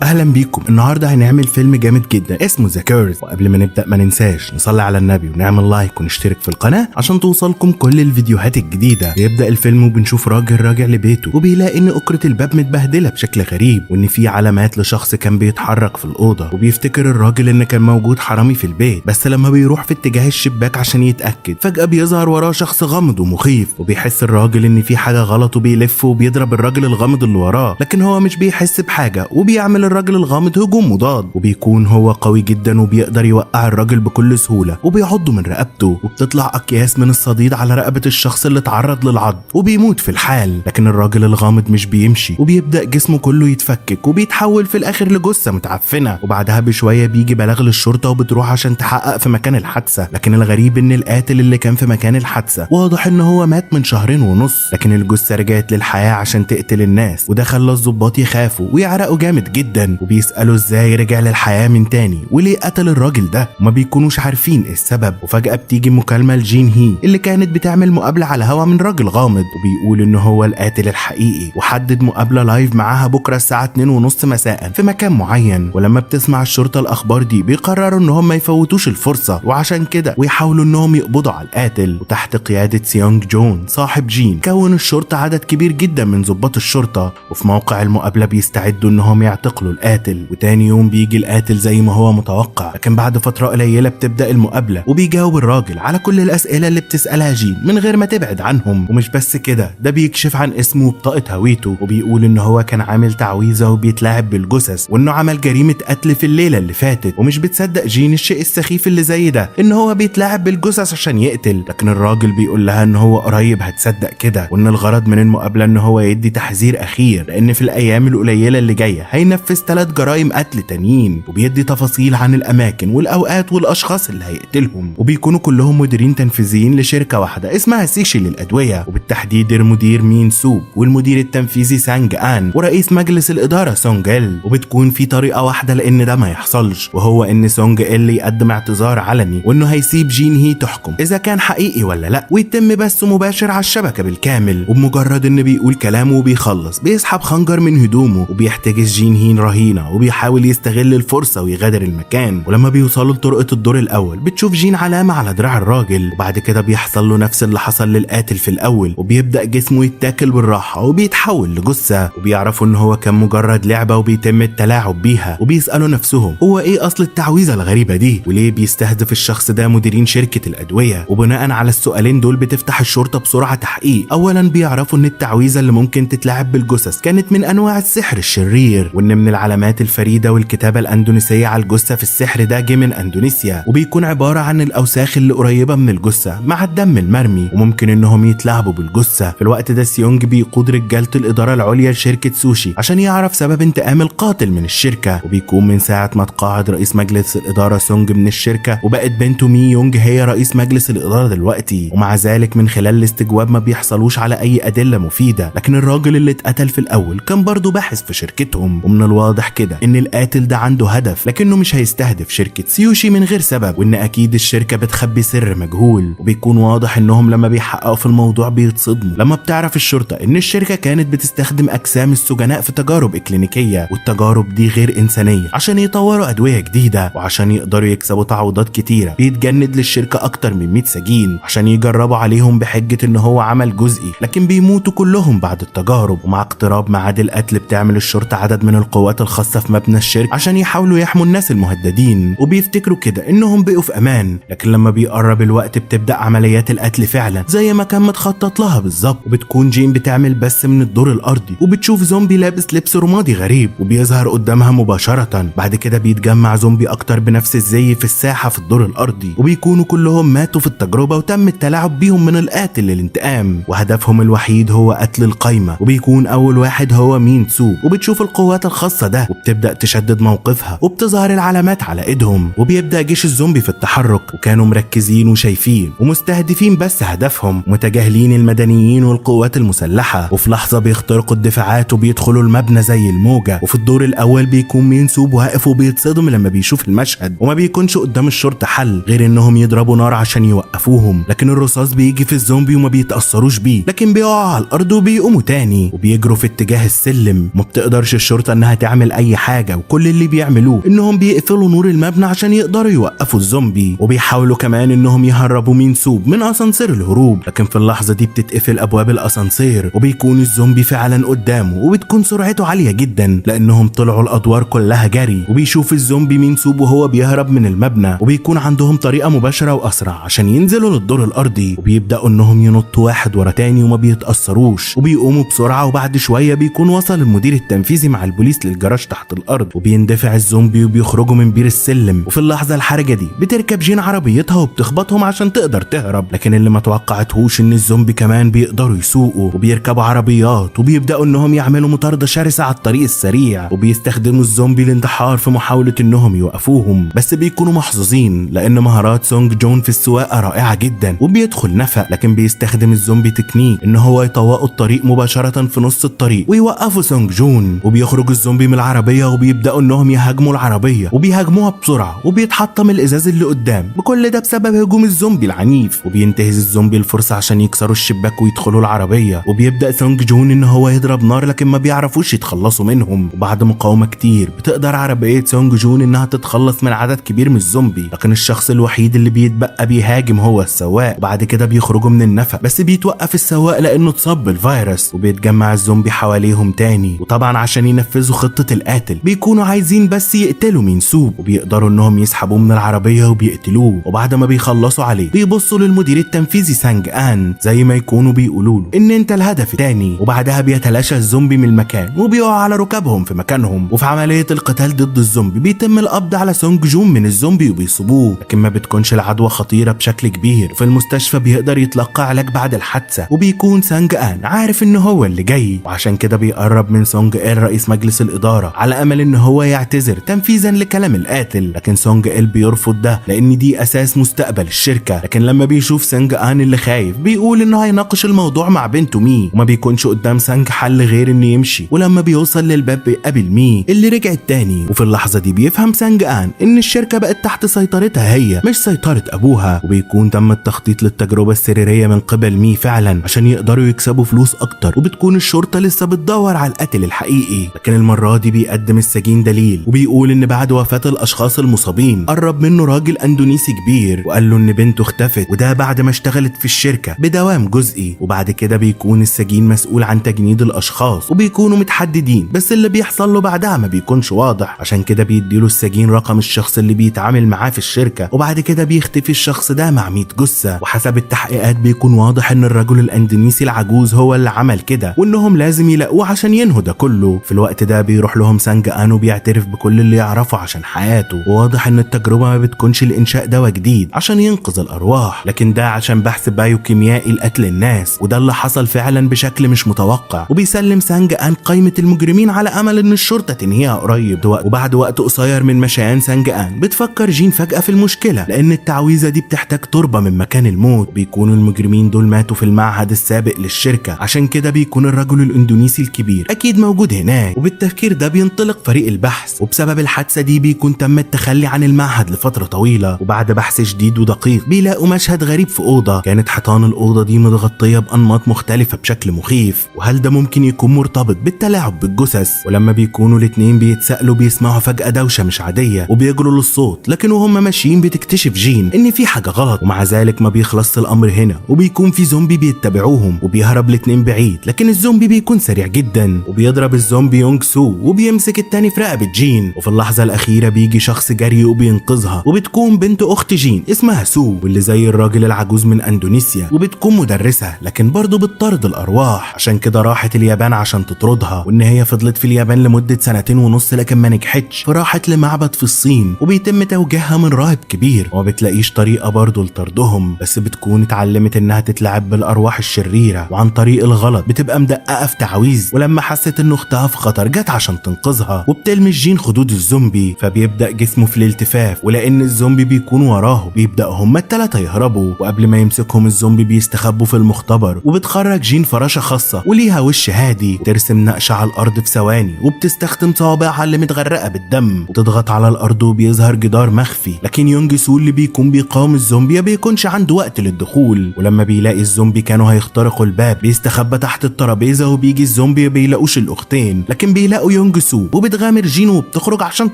اهلا بيكم. النهارده هنعمل فيلم جامد جدا اسمه ذا كيرز، وقبل ما نبدا ما ننساش نصلي على النبي ونعمل لايك ونشترك في القناه عشان توصلكم كل الفيديوهات الجديده. بيبدا الفيلم وبنشوف راجل راجع لبيته وبيلاقي ان أكرة الباب متبهدله بشكل غريب وان في علامات لشخص كان بيتحرك في الاوضه، وبيفتكر الراجل ان كان موجود حرامي في البيت، بس لما بيروح في اتجاه الشباك عشان يتاكد فجاه بيظهر وراه شخص غامض ومخيف، وبيحس الراجل ان في حاجه غلط وبيلف وبيضرب الراجل الغامض اللي وراه، لكن هو مش بيحس بحاجه وبيعمل الراجل الغامض هجوم مضاد، وبيكون هو قوي جدا وبيقدر يوقع الراجل بكل سهوله وبيعضه من رقبته، وبتطلع اكياس من الصديد على رقبه الشخص اللي اتعرض للعض وبيموت في الحال. لكن الراجل الغامض مش بيمشي وبيبدا جسمه كله يتفكك وبيتحول في الاخر لجثه متعفنه، وبعدها بشويه بيجي بلاغ للشرطه وبتروح عشان تحقق في مكان الحادثه. لكن الغريب ان القاتل اللي كان في مكان الحادثه واضح ان هو مات من 2.5 شهور، لكن الجثه رجعت للحياه عشان تقتل الناس، وده خلى الضباط يخافوا ويعرقوا جامد جدا وبيسالوا ازاي رجع للحياه من تاني وليه قتل الراجل ده، وما بيكونوش عارفين ايه السبب. وفجاه بتيجي مكالمه لجين هي اللي كانت بتعمل مقابله على الهوا من راجل غامض وبيقول ان هو القاتل الحقيقي، وحدد مقابله لايف معاها بكره الساعه 2:30 مساء في مكان معين. ولما بتسمع الشرطه الاخبار دي بيقرروا انهم ما يفوتوش الفرصه، وعشان كده ويحاولوا انهم يقبضوا على القاتل. وتحت قياده سيونج جون صاحب جين كون الشرطه عدد كبير جدا من ضباط الشرطه، وفي موقع المقابله بيستعدوا انهم يعتقلوا القاتل. وتاني يوم بيجي القاتل زي ما هو متوقع، لكن بعد فتره قليله بتبدا المقابله وبيجاوب الراجل على كل الاسئله اللي بتسالها جين من غير ما تبعد عنهم. ومش بس كده، ده بيكشف عن اسمه وبطاقه هويته، وبيقول ان هو كان عامل تعويذه وبيتلاعب بالجثث وانه عمل جريمه قتل في الليله اللي فاتت. ومش بتصدق جين الشيء السخيف اللي زي ده ان هو بيتلاعب بالجثث عشان يقتل، لكن الراجل بيقول لها ان هو قريب هتصدق كده، وان الغرض من المقابله ان هو يدي تحذير اخير، لان في الايام القليله اللي جايه هينفذ 3 جرائم قتل تانيين، وبيدي تفاصيل عن الاماكن والاوقات والاشخاص اللي هيقتلهم. وبيكونوا كلهم مديرين تنفيذيين لشركه واحده اسمها سيشي للادويه، وبالتحديد المدير مين سوب والمدير التنفيذي سانج ان ورئيس مجلس الاداره سونج ال. وبتكون في طريقه واحده لان ده ما يحصلش، وهو ان سونج ال يقدم اعتذار علني وانه هيسيب جين هي تحكم اذا كان حقيقي ولا لا، ويتم بثه مباشر على الشبكه بالكامل. وبمجرد ان بيقول كلامه وبيخلص بيسحب خنجر من هدومه وبيحتجز جين هي رهينه وبيحاول يستغل الفرصه ويغادر المكان. ولما بيوصلوا لطرقه الدور الاول بتشوف جين علامه على دراع الراجل، وبعد كده بيحصل له نفس اللي حصل للقاتل في الاول، وبيبدا جسمه يتاكل بالراحه وبيتحول لجثه. وبيعرفوا ان هو كان مجرد لعبه وبيتم التلاعب بيها، وبيسالوا نفسهم هو ايه اصل التعويذه الغريبه دي وليه بيستهدف الشخص ده مديرين شركه الادويه. وبناء على السؤالين دول بتفتح الشرطه بسرعه تحقيق. اولا بيعرفوا ان التعويذه اللي ممكن تتلعب بالجثث كانت من انواع السحر الشرير، وان من العلامات الفريده والكتابه الاندونيسيه على الجثه في السحر ده جه من اندونيسيا، وبيكون عباره عن الاوساخ اللي قريبه من الجثه مع الدم المرمي، وممكن انهم يتلاعبوا بالجثه. في الوقت ده سيونج بيقود رجاله الاداره العليا لشركه سوشي عشان يعرف سبب انتقام القاتل من الشركه. وبيكون من ساعه ما تقاعد رئيس مجلس الاداره سونج من الشركه وبقت بنته مي يونج هي رئيس مجلس الاداره دلوقتي، ومع ذلك من خلال الاستجواب ما بيحصلوش على اي ادله مفيده. لكن الراجل اللي اتقتل في الاول كان برضه باحث في شركتهم، ومن الواضح كده ان القاتل ده عنده هدف، لكنه مش هيستهدف شركه سيوشي من غير سبب، وان اكيد الشركه بتخبي سر مجهول. وبيكون واضح انهم لما بيحققوا في الموضوع بيتصدموا لما بتعرف الشرطه ان الشركه كانت بتستخدم اجسام السجناء في تجارب اكلينيكيه، والتجارب دي غير انسانيه عشان يطوروا ادويه جديده وعشان يقدروا يكسبوا تعويضات كتيره. بيتجند للشركه اكتر من 100 سجين عشان يجربوا عليهم بحجه ان هو عمل جزئي، لكن بيموتوا كلهم بعد التجارب. ومع اقتراب ميعاد القتل بتعمل الشرطه عدد من القوات الخاصه في مبنى الشركه عشان يحاولوا يحموا الناس المهددين، وبيفتكروا كده انهم بقوا في امان. لكن لما بيقرب الوقت بتبدا عمليات القتل فعلا زي ما كان متخطط لها بالظبط. وبتكون جين بتعمل بث من الدور الارضي وبتشوف زومبي لابس لبس رمادي غريب وبيظهر قدامها مباشره. بعد كده بيتجمع زومبي اكتر بنفس الزي في الساحه في الدور الارضي، وبيكونوا كلهم ماتوا في التجربه وتم التلاعب بيهم من القاتل للانتقام، وهدفهم الوحيد هو قتل القايمه. وبيكون اول واحد هو مين سو، وبتشوف القوات الخاصه ده وبتبدا تشدد موقفها وبتظهر العلامات على ايدهم، وبيبدا جيش الزومبي في التحرك. وكانوا مركزين وشايفين ومستهدفين بس هدفهم، متجاهلين المدنيين والقوات المسلحه. وفي لحظه بيخترقوا الدفاعات وبيدخلوا المبنى زي الموجه. وفي الدور الاول بيكون مين سوب واقف وبيتصدم لما بيشوف المشهد، وما بيكونش قدام الشرطه حل غير انهم يضربوا نار عشان يوقفوهم. لكن الرصاص بيجي في الزومبي وما بيتاثروش بيه، لكن بيقعوا على الارض وبيقوموا تاني وبيجروا في اتجاه السلم. ما بتقدرش الشرطه انها تعمل اي حاجة، وكل اللي بيعملوه انهم بيقفلوا نور المبنى عشان يقدروا يوقفوا الزومبي، وبيحاولوا كمان انهم يهربوا مين سوب من اسانسير الهروب. لكن في اللحظة دي بتتقفل ابواب الاسانسير وبيكون الزومبي فعلا قدامه، وبتكون سرعته عالية جدا لانهم طلعوا الادوار كلها جري. وبيشوف الزومبي مين سوب وهو بيهرب من المبنى، وبيكون عندهم طريقة مباشرة واسرع عشان ينزلوا للدور الارضي، وبيبداوا انهم ينطوا واحد ورا تاني وما بيتأثروش، وبيقوموا بسرعة. وبعد شوية بيكون وصل المدير التنفيذي مع البوليس للجراج تحت الارض، وبيندفع الزومبي وبيخرجوا من بير السلم. وفي اللحظة الحرجة دي بتركب جين عربيتها وبتخبطهم عشان تقدر تهرب، لكن اللي ما توقعتهوش ان الزومبي كمان بيقدروا يسوقوا وبيركبوا عربيات، وبيبداوا انهم يعملوا مطاردة شرسة على الطريق السريع، وبيستخدموا الزومبي الانتحار في محاولة انهم يوقفوهم. بس بيكونوا محظوظين لان مهارات سونج جون في السواقة رائعة جدا، وبيدخل نفق. لكن بيستخدم الزومبي تكنيك ان هو يطوقوا الطريق مباشرة في نص الطريق ويوقفوا سونج جون، وبيخرج الزومبي من العربية وبيبداوا انهم يهاجموا العربية، وبيهاجموها بسرعة وبيتحطم الازاز اللي قدام. بكل ده بسبب هجوم الزومبي العنيف، وبينتهز الزومبي الفرصة عشان يكسروا الشباك ويدخلوا العربية. وبيبدأ سونج جون ان هو يضرب نار، لكن ما بيعرفوش يتخلصوا منهم. وبعد مقاومة كتير بتقدر عربية سونج جون انها تتخلص من عدد كبير من الزومبي، لكن الشخص الوحيد اللي بيتبقى بيهاجم هو السواق. وبعد كده بيخرجوا من النفق، بس بيتوقف السواق لانه اتصاب بالفيروس، وبيتجمع الزومبي حواليهم تاني. وطبعا عشان ينفذوا خطة القاتل بيكونوا عايزين بس يقتلوا مين سوب، وبيقدروا انهم يسحبوه من العربية وبيقتلوه. وبعد ما بيخلصوا عليه بيبصوا للمدير التنفيذي سانج آن زي ما يكونوا بيقولوا له ان انت الهدف التاني. وبعدها بيتلاشى الزومبي من المكان وبيقعوا على ركابهم في مكانهم. وفي عملية القتال ضد الزومبي بيتم القبض على سونج جون من الزومبي وبيصيبوه، لكن ما بتكونش العدوى خطيرة بشكل كبير. في المستشفى بيقدر يتلقى علاج بعد الحادثة، وبيكون سانج آن عارف ان هو اللي جاي، وعشان كده بيقرب من سونج إل رئيس مجلس الإدارة على امل ان هو يعتذر تنفيذا لكلام القاتل. لكن سونج إل بيرفض ده لان دي اساس مستقبل الشركة. لكن لما بيشوف سانج آن اللي خايف بيقول انه هيناقش الموضوع مع بنته مي، وما بيكونش قدام سانج حل غير انه يمشي. ولما بيوصل للباب بيقابل مي اللي رجعت تاني، وفي اللحظة دي بيفهم سانج آن ان الشركة بقت تحت سيطرتها هي مش سيطرة ابوها. وبيكون تم التخطيط للتجربة السريرية من قبل مي فعلا عشان يقدروا يكسبوا فلوس اكتر. وبتكون الشرطة لسه بتدور على القاتل الحقيقي، لكن المرة دي بيقدم السجين دليل، وبيقول ان بعد وفاة الاشخاص المصابين قرب منه راجل اندونيسي كبير وقال له ان بنته اختفت، وده بعد ما اشتغلت في الشركة بدوام جزئي. وبعد كده بيكون السجين مسؤول عن تجنيد الاشخاص، وبيكونوا متحددين بس اللي بيحصل له بعدها ما بيكونش واضح. عشان كده بيديله السجين رقم الشخص اللي بيتعامل معاه في الشركة، وبعد كده بيختفي الشخص ده مع 100 جثة. وحسب التحقيقات بيكون واضح ان الرجل الاندونيسي العجوز هو اللي عمل كده، وانهم لازم يلاقوه عشان ينهوا ده كله. في الوقت ده بيروح لهم سانج آن وبيعترف بكل اللي يعرفه عشان حياته. وواضح ان التجربة ما بتكونش لإنشاء دواء جديد عشان ينقذ الارواح، لكن ده عشان بحث بايوكيميائي لقتل الناس، وده اللي حصل فعلا بشكل مش متوقع. وبيسلم سانج آن قائمة المجرمين على امل ان الشرطة تنهيها قريب. وبعد وقت قصير من مشيان سانج آن بتفكر جين فجأة في المشكلة، لان التعويذة دي بتحتاج تربة من مكان الموت. بيكونوا المجرمين دول ماتوا في المعهد السابق للشركة، عشان كده بيكون الرجل الاندونيسي الكبير اكيد موجود هناك. وبالتفكير ده بينطلق فريق البحث، وبسبب الحادثة دي بيكون تم التخلي عن المعهد لفترة طويلة. وبعد بحث شديد ودقيق بيلاقوا مشهد غريب في أوضة كانت حيطان الأوضة دي متغطية بأنماط مختلفة بشكل مخيف، وهل ده ممكن يكون مرتبط بالتلاعب بالجثث؟ ولما بيكونوا الاتنين بيتسألوا بيسمعوا فجأة دوشة مش عادية وبيجروا للصوت، لكن وهم ماشيين بتكتشف جين ان في حاجة غلط. ومع ذلك ما بيخلص الأمر هنا، وبيكون في زومبي بيتبعوهم وبيهرب الاتنين بعيد، لكن الزومبي بيكون سريع جدا وبيضرب الزومبي يونج سو وبيمسك التاني في رقبة جين. وفي اللحظة الأخيرة بيجي شخص جري وبينقذها، وبتكون بنت أخت جين اسمها سو، واللي زي الراجل العجوز من أندونيسيا، وبتكون مدرسة لكن برضه بتطارد الأرواح. عشان كده راحت اليابان عشان تطردها، وإن هي فضلت في اليابان لمدة 2.5 لكن ما نجحتش، فراحت لمعبد في الصين وبيتم توجيهها من راهب كبير، وما بتلاقيش طريقة برضه لطردهم، بس بتكون اتعلمت إنها تتلعب بالأرواح الشريرة وعن طريق الغلط بتبقى مدققة في تعويذ. ولما حست إن أختها في خطر جت عشان تنقذها، وبتلمس جين خدود الزومبي، فبيبدأ جسمه في الالتفاف، ولأن الزومبي بيكون وراه بيبدأوا هما التلاتة يهربوا. وقبل ما يمسكهم الزومبي بيستخبوا في المختبر، وبتخرج جين فراشة خاصة وليها وش هادي ترسم نقشة على الأرض في ثواني، وبتستخدم صوابعها اللي متغرقة بالدم وتضغط على الأرض وبيظهر جدار مخفي. لكن يونج سو اللي بيكون بيقاوم الزومبي بيكونش عنده وقت للدخول، ولما بيلاقي الزومبي كانوا هيخترقوا الباب بيستخبى تحت الترابيزة، وبيجي الزومبي بيلاقوش الأختين، لكن بيلاقوا يونج سو، وبتغامر جين وبتخرج عشان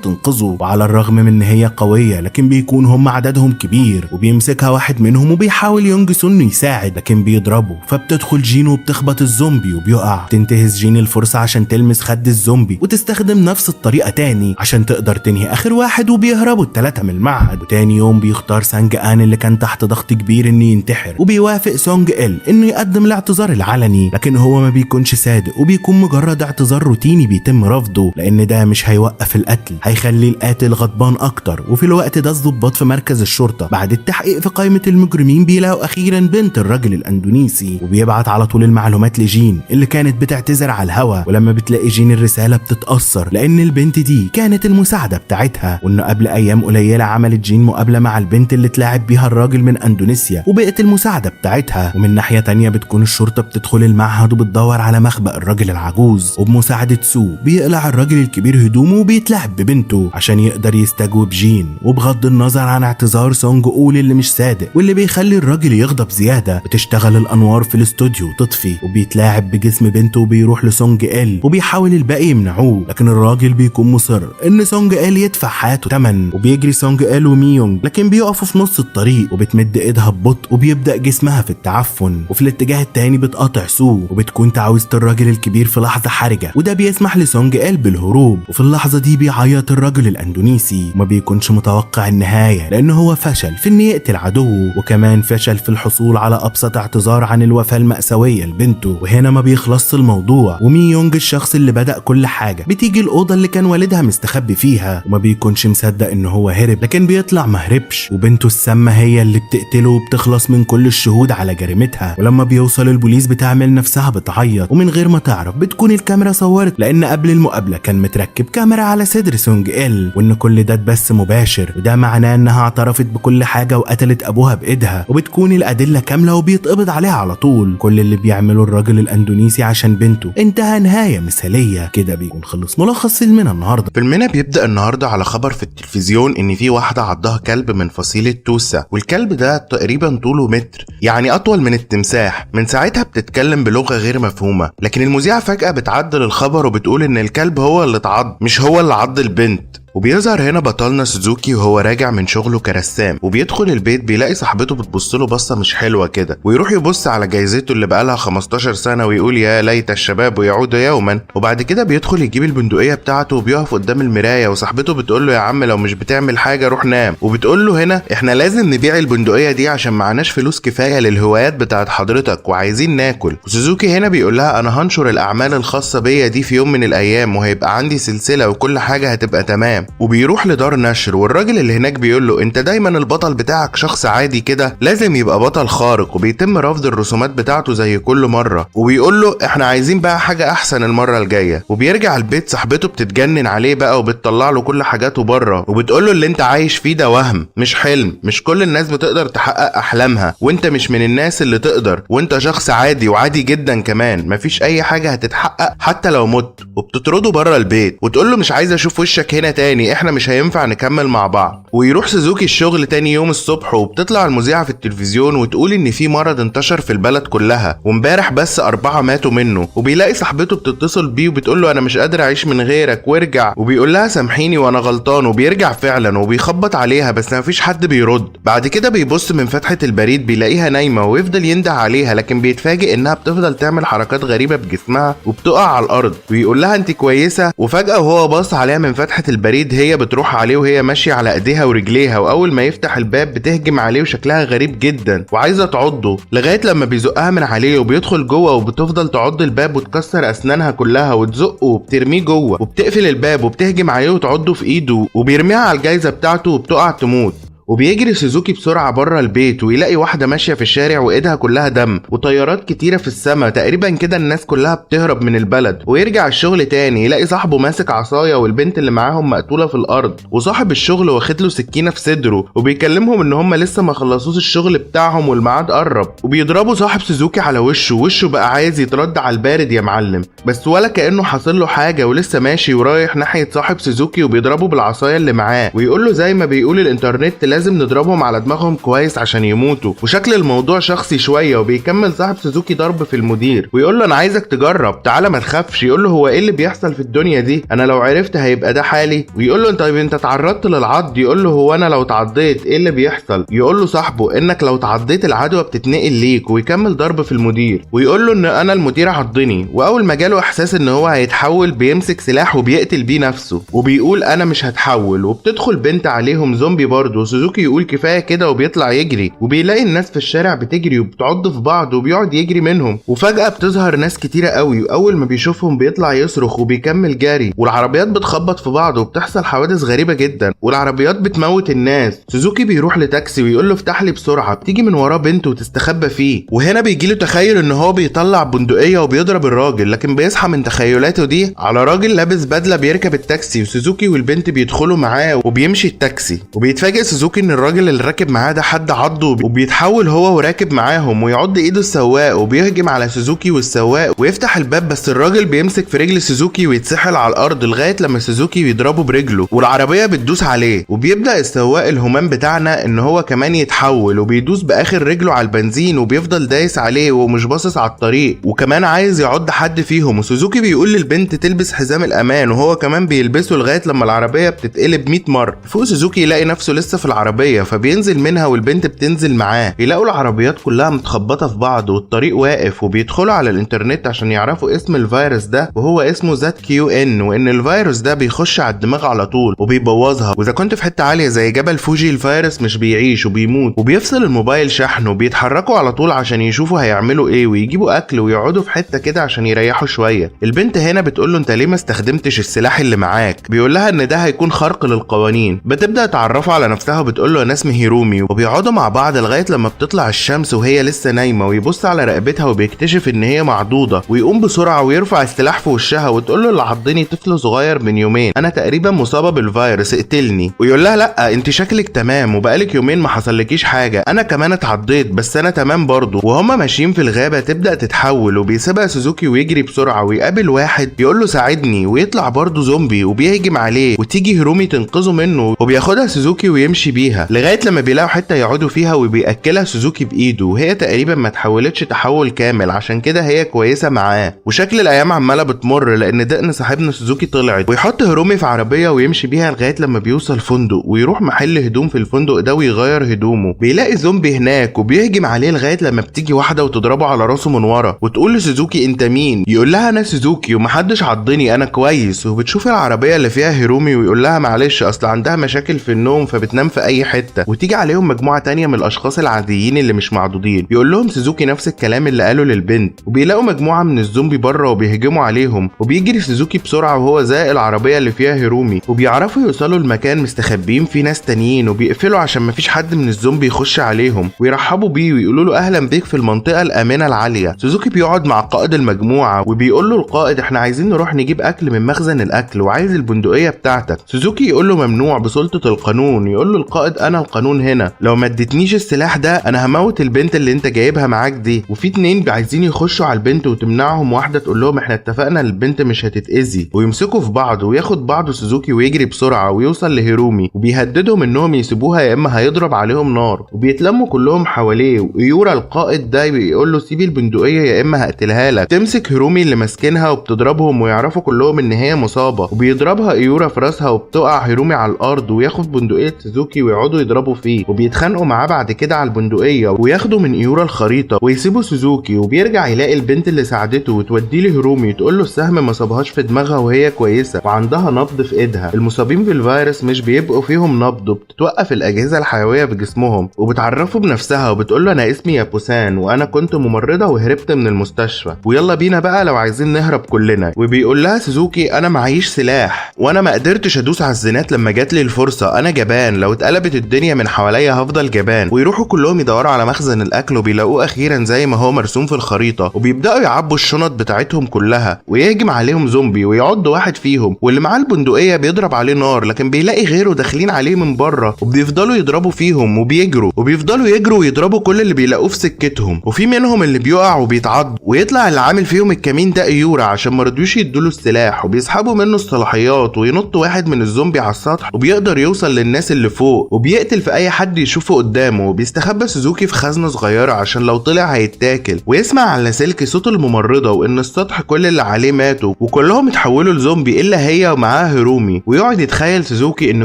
تنقذه. وعلى الرغم من ان هي قويه لكن بيكون هم عددهم كبير، وبيمسكها واحد منهم وبيحاول يونج سو انه يساعد لكن بيضربه، فبتدخل جين وبتخبط الزومبي وبيقع. تنتهز جين الفرصه عشان تلمس خد الزومبي وتستخدم نفس الطريقه تاني عشان تقدر تنهي اخر واحد، وبيهربوا الثلاثه من المعهد. وتاني يوم بيختار سانج آن اللي كان تحت ضغط كبير انه ينتحر، وبيوافق سونج إل انه يقدم الاعتذار العلني، لكن هو ما بيكونش صادق وبيكون مجرد اعتذار روتيني بيتم رفضه، لان ده مش هيوقف القتل، هيخلي القاتل غضبان اكتر. وفي الوقت ده الضباط في مركز الشرطه بعد التحقيق في قائمه المجرمين بيلاقوا اخيرا بنت الراجل الاندونيسي، وبيبعت على طول المعلومات لجين اللي كانت بتعتذر على الهوا. ولما بتلاقي جين الرساله بتتاثر لان البنت دي كانت المساعده بتاعتها، وانه قبل ايام قليله عملت جين مقابله مع البنت اللي اتلاعب بيها الراجل من اندونيسيا وبقت المساعده بتاعتها. ومن ناحيه تانية بتكون الشرطه بتدخل المعهد وبتدور على مخبأ الراجل العجوز، وبمساعده سو بيقلع الراجل الكبير هدومه وبيتلاعب ببنته عشان يقدر يستجوب جين، وبغض النظر عن اعتذار سونج أول اللي مش صادق واللي بيخلي الراجل يغضب زياده، بتشتغل الانوار في الاستوديو تطفي، وبيتلاعب بجسم بنته وبيروح لسونج إل وبيحاول الباقي يمنعوه، لكن الراجل بيكون مصر ان سونج إل يدفع حياته تمن. وبيجري سونج إل وميونج لكن بيقفوا في نص الطريق، وبتمد ايدها ببطء وبيبدا جسمها في التعفن، وفي الاتجاه التاني بتقاطع سو، وبتكون تعويذه الراجل الكبير في لحظه حرجه، وده بيسمح لسونج إل بالهروب. وفي اللحظه دي بيعيط الراجل الاندونيسي، وما بيكونش متوقع النهايه لانه هو فشل في انه يقتل عدوه، وكمان فشل في الحصول على ابسط اعتذار عن الوفاه المأساويه لبنته. وهنا ما بيخلصش الموضوع، ومي يونج الشخص اللي بدأ كل حاجه بتيجي الاوضه اللي كان والدها مستخبي فيها، وما بيكونش مصدق ان هو هرب، لكن بيطلع ما هربش، وبنته السامه هي اللي بتقتله وبتخلص من كل الشهود على جريمتها. ولما بيوصل البوليس بتعمل نفسها بتعيط، ومن غير ما تعرف بتكون الكاميرا صورت، لان قبل المقابله كان متركب كاميرا على صدر سونج إل، وان كل ده بس مباشر، وده معناه انها اعترفت بكل حاجه وقتلت ابوها بايدها، وبتكون الادله كامله وبيتقبض عليها على طول. كل اللي بيعمله الراجل الاندونيسي عشان بنته انتهى نهايه مثاليه. كده بيكون خلص ملخص فيلمنا النهارده. فيلمنا بيبدأ النهارده على خبر في التلفزيون ان في واحده عضها كلب من فصيله توسا، والكلب ده تقريبا طوله متر، يعني اطول من التمساح. من ساعتها بتتكلم بلغه غير مفهومه، لكن المذيعه فجاه بتعدل الخبر وبتقول ان الكلب هو اللي اتعض مش هو اللي عض البنت. وبيظهر هنا بطلنا سوزوكي وهو راجع من شغله كرسام، وبيدخل البيت بيلاقي صاحبته بتبصله بصه مش حلوه كده، ويروح يبص على جايزته اللي بقالها 15 سنه ويقول يا ليت الشباب يعود يوما. وبعد كده بيدخل يجيب البندقيه بتاعته وبيقف قدام المرايه، وصاحبته بتقول له يا عم لو مش بتعمل حاجه روح نام، وبتقول له هنا احنا لازم نبيع البندقيه دي عشان معناش فلوس كفايه للهوايات بتاعت حضرتك وعايزين ناكل. وسوزوكي هنا بيقول لها انا هنشر الاعمال الخاصه بيا دي في يوم من الايام، وهيبقى عندي سلسله وكل حاجه هتبقى تمام. وبيروح لدار نشر، والراجل اللي هناك بيقول له انت دايما البطل بتاعك شخص عادي كده، لازم يبقى بطل خارق. وبيتم رفض الرسومات بتاعته زي كل مره، وبيقول له احنا عايزين بقى حاجه احسن المره الجايه. وبيرجع البيت صاحبته بتتجنن عليه بقى وبتطلع له كل حاجاته بره، وبتقول له اللي انت عايش فيه ده وهم مش حلم، مش كل الناس بتقدر تحقق احلامها، وانت مش من الناس اللي تقدر، وانت شخص عادي وعادي جدا كمان، مفيش اي حاجه هتتحقق حتى لو مت. وبتطرده بره البيت وتقول له مش عايز اشوف وشك هنا تاني، احنا مش هينفع نكمل مع بعض. ويروح سوزوكي الشغل تاني يوم الصبح، وبتطلع المذيعة في التلفزيون وتقول ان في مرض انتشر في البلد كلها، وامبارح بس 4 ماتوا منه. وبيلاقي صاحبته بتتصل بيه وبتقول له انا مش قادر اعيش من غيرك وارجع، وبيقول لها سامحيني وانا غلطان، وبيرجع فعلا وبيخبط عليها بس مفيش حد بيرد. بعد كده بيبص من فتحة البريد بيلاقيها نايمة، ويفضل ينده عليها لكن بيتفاجئ انها بتفضل تعمل حركات غريبة بجسمها وبتقع على الارض، ويقول لها انت كويسة. وفجأة وهو باص عليها من فتحة البريد هي بتروح عليه وهي ماشية على ايديها ورجليها، واول ما يفتح الباب بتهجم عليه وشكلها غريب جدا وعايزة تعضه، لغاية لما بيزقها من عليه وبيدخل جوه، وبتفضل تعض الباب وتكسر اسنانها كلها وتزقه وبترميه جوه، وبتقفل الباب وبتهجم عليه وتعضه في ايده وبيرميها على الجايزة بتاعته وبتقع تموت. وبيجري سوزوكي بسرعة بره البيت ويلاقي واحدة ماشية في الشارع وايدها كلها دم وطيارات كتيرة في السماء، تقريبا كده الناس كلها بتهرب من البلد. ويرجع الشغل تاني يلاقي صاحبه ماسك عصاية والبنت اللي معاهم مقتولة في الارض، وصاحب الشغل واخد له سكينة في صدره، وبيكلمهم ان هم لسه ما خلصوش الشغل بتاعهم والميعاد قرب. وبيضربوا صاحب سوزوكي على وشه بقى عايز يترد على البارد يا معلم، بس ولا كأنه حصل له حاجة، ولسه ماشي ورايح ناحية صاحب سوزوكي وبيضربه بالعصاية اللي معاه، ويقول له زي ما بيقول الانترنت لازم نضربهم على دماغهم كويس عشان يموتوا. وشكل الموضوع شخصي شويه، وبيكمل صاحب سوزوكي ضرب في المدير ويقول له انا عايزك تجرب، تعالى ما تخافش. يقول له هو ايه اللي بيحصل في الدنيا دي؟ انا لو عرفت هيبقى ده حالي. ويقول له طيب انت تعرضت للعض؟ يقول له هو انا لو اتعضيت ايه اللي بيحصل؟ يقول له صاحبه انك لو تعضيت العدوى بتتنقل ليك. ويكمل ضرب في المدير ويقول له ان انا المدير عضني. واول ما جاله احساس ان هو هيتحول بيمسك سلاح وبيقتل بيه نفسه وبيقول انا مش هتحول. وبتدخل بنت عليهم زومبي برضه. سوزوكي يقول كفايه كده وبيطلع يجري، وبيلاقي الناس في الشارع بتجري وبتعض في بعض وبيقعد يجري منهم. وفجاه بتظهر ناس كتيره قوي، واول ما بيشوفهم بيطلع يصرخ وبيكمل جري. والعربيات بتخبط في بعض وبتحصل حوادث غريبه جدا، والعربيات بتموت الناس. سوزوكي بيروح لتاكسي ويقول له افتح لي بسرعه. بتيجي من وراه بنت وتستخبى فيه، وهنا بيجيله تخيل ان هو بيطلع بندقيه وبيضرب الراجل، لكن بيصحى من تخيلاته دي على راجل لابس بدله بيركب التاكسي. وسوزوكي والبنت بيدخلوا معاه وبيمشي التاكسي، وبيتفاجئ سوزوكي ان الراجل اللي راكب معاه ده حد عضه، وبيتحول هو وراكب معاهم ويعض ايده السواق وبيهجم على سوزوكي والسواق ويفتح الباب، بس الراجل بيمسك في رجل سوزوكي ويتسحل على الارض لغايه لما سوزوكي بيضربه برجله والعربيه بتدوس عليه. وبيبدا السواق الهمام بتاعنا ان هو كمان يتحول وبيدوس باخر رجله على البنزين وبيفضل دايس عليه ومش باصص على الطريق، وكمان عايز يعض حد فيهم. وسوزوكي بيقول للبنت تلبس حزام الامان وهو كمان بيلبسه لغايه لما العربيه بتتقلب 100 مره. فوق سوزوكي يلاقي نفسه لسه في العربيه فبينزل منها والبنت بتنزل معاه. يلاقوا العربيات كلها متخبطه في بعض والطريق واقف، وبيدخلوا على الانترنت عشان يعرفوا اسم الفيروس ده، وهو اسمه ZQN، وان الفيروس ده بيخش على الدماغ على طول وبيبوظها، واذا كنت في حته عاليه زي جبل فوجي الفيروس مش بيعيش وبيموت. وبيفصل الموبايل شحنه وبيتحركوا على طول عشان يشوفوا هيعملوا ايه ويجيبوا اكل ويقعدوا في حته كده عشان يريحوا شويه. البنت هنا بتقول له انت ليه ما استخدمتش السلاح اللي معاك؟ بيقول لها ان ده هيكون خرق للقوانين. بتبدا تعرفه على نفسها وبتقول له انا اسمي هيرومي، وبيقعدوا مع بعض لغايه لما بتطلع الشمس وهي لسه نايمه، ويبص على رقبتها وبيكتشف ان هي معضوضه، ويقوم بسرعه ويرفع السلاح في وشها وتقول له اللي عضني طفل صغير من يومين، انا تقريبا مصابه بالفيروس اقتلني. ويقول لها لا انت شكلك تمام وبقالك يومين ما حصلكيش حاجه، انا كمان اتعضيت بس انا تمام برضه. وهما ماشيين في الغابه تبدا تتحول، وبيسيبها سوزوكي ويجري بسرعه ويقابل واحد يقول له ساعدني، ويطلع برضه زومبي وبيهجم عليه، وتيجي هيرومي تنقذه منه وبياخدها سوزوكي ويمشي بيها لغايه لما بيلاقوا حته يقعدوا فيها وبياكلها سوزوكي بايده، وهي تقريبا ما تحولتش تحول كامل عشان كده هي كويسه معاه. وشكل الايام عماله بتمر لان دقن صاحبنا سوزوكي طلعت، ويحط هيرومي في عربيه ويمشي بيها لغايه لما بيوصل فندق ويروح محل هدوم في الفندق ده ويغير هدومه. بيلاقي زومبي هناك وبيهجم عليه لغايه لما بتيجي واحده وتضربه على راسه من ورا وتقول لسوزوكي انت مين؟ يقول لها انا سوزوكي ومحدش عضني انا كويس. وبتشوف العربيه اللي فيها هيرومي ويقول لها معلش اصل عندها مشاكل في النوم فبتنام في اي حته. وتيجي عليهم مجموعه تانية من الاشخاص العاديين اللي مش معضودين، بيقول لهم سوزوكي نفس الكلام اللي قاله للبنت، وبيلاقوا مجموعه من الزومبي بره وبيهجموا عليهم، وبيجري سوزوكي بسرعه وهو زائق العربيه اللي فيها هيرومي، وبيعرفوا يوصلوا المكان مستخبيين فيه ناس تانيين، وبيقفلوا عشان مفيش حد من الزومبي يخش عليهم، ويرحبوا بيه ويقولوا له اهلا بيك في المنطقه الامنه العاليه. سوزوكي بيقعد مع قائد المجموعه وبيقول له القائد احنا عايزين نروح نجيب اكل من مخزن الاكل وعايز البندقيه بتاعتك. سوزوكي يقول له ممنوع بسلطه القانون. يقول له القائد انا القانون هنا، لو ما اديتنيش السلاح ده انا هموت البنت اللي انت جايبها معاك دي. وفي اتنين عايزين يخشوا على البنت وتمنعهم، واحده تقول لهم احنا اتفقنا البنت مش هتتاذي، ويمسكوا في بعض وياخد بعضه سوزوكي ويجري بسرعه ويوصل لهيرومي وبيهددهم انهم يسيبوها يا اما هيضرب عليهم نار، وبيتلموا كلهم حواليه. ويورا القائد ده بيقول له سيب البندقيه يا اما هقتلها لك. تمسك هيرومي اللي ماسكينها وبتضربهم ويعرفوا كلهم ان هي مصابه، وبيضربها ايورا في راسها وبتقع هيرومي على الارض، وياخد بندقيه سوزوكي ويقعدوا يضربوا فيه، وبيتخانقوا معاه بعد كده على البندقيه وياخدوا من ايورا الخريطه ويسيبوا سوزوكي. وبيرجع يلاقي البنت اللي ساعدته وتودي له هيرومي تقول له السهم ما صابهاش في دماغها وهي كويسه وعندها نبض في ايدها. المصابين بالفيروس مش بيبقوا فيهم نبض، وبتتوقف الاجهزه الحيويه في جسمهم، وبتعرفه بنفسها وبتقول له انا اسمي يابوسان وانا كنت ممرضه وهربت من المستشفى، ويلا بينا بقى لو عايزين نهرب كلنا. وبيقول لها سوزوكي انا معيش سلاح وانا ما قدرتش ادوس على الزنات لما جات لي الفرصه، انا جبان لو اتقلبت الدنيا من حواليا هفضل جبان. ويروحوا كلهم يدوروا على مخزن الاكل وبيلاقوه اخيرا زي ما هو مرسوم في الخريطه، وبيبداوا يعبوا الشنط بتاعتهم كلها، ويهجم عليهم زومبي ويعض واحد فيهم، واللي معاه البندقيه بيضرب عليه نار لكن بيلاقي غيره داخلين عليه من بره، وبيفضلوا يضربوا فيهم وبيجروا وبيفضلوا يجروا ويضربوا كل اللي بيلاقوه في سكتهم، وفي منهم اللي بيقع وبيتعض. ويطلع اللي عامل فيهم الكمين ده ايورا عشان ما رضيوش يدوله السلاح، وبيسحبوا منه الصلاحيات وينط واحد من الزومبي على السطح وبيقدر يوصل للناس اللي فوق. وبيقتل في اي حد يشوفه قدامه، وبيستخبى سوزوكي في خزنة صغيرة عشان لو طلع هيتاكل، ويسمع على لاسلكي صوت الممرضة وان السطح كل اللي عليه ماتوا وكلهم اتحولوا لزومبي الا هي ومعاها هيرومي. ويقعد يتخيل سوزوكي ان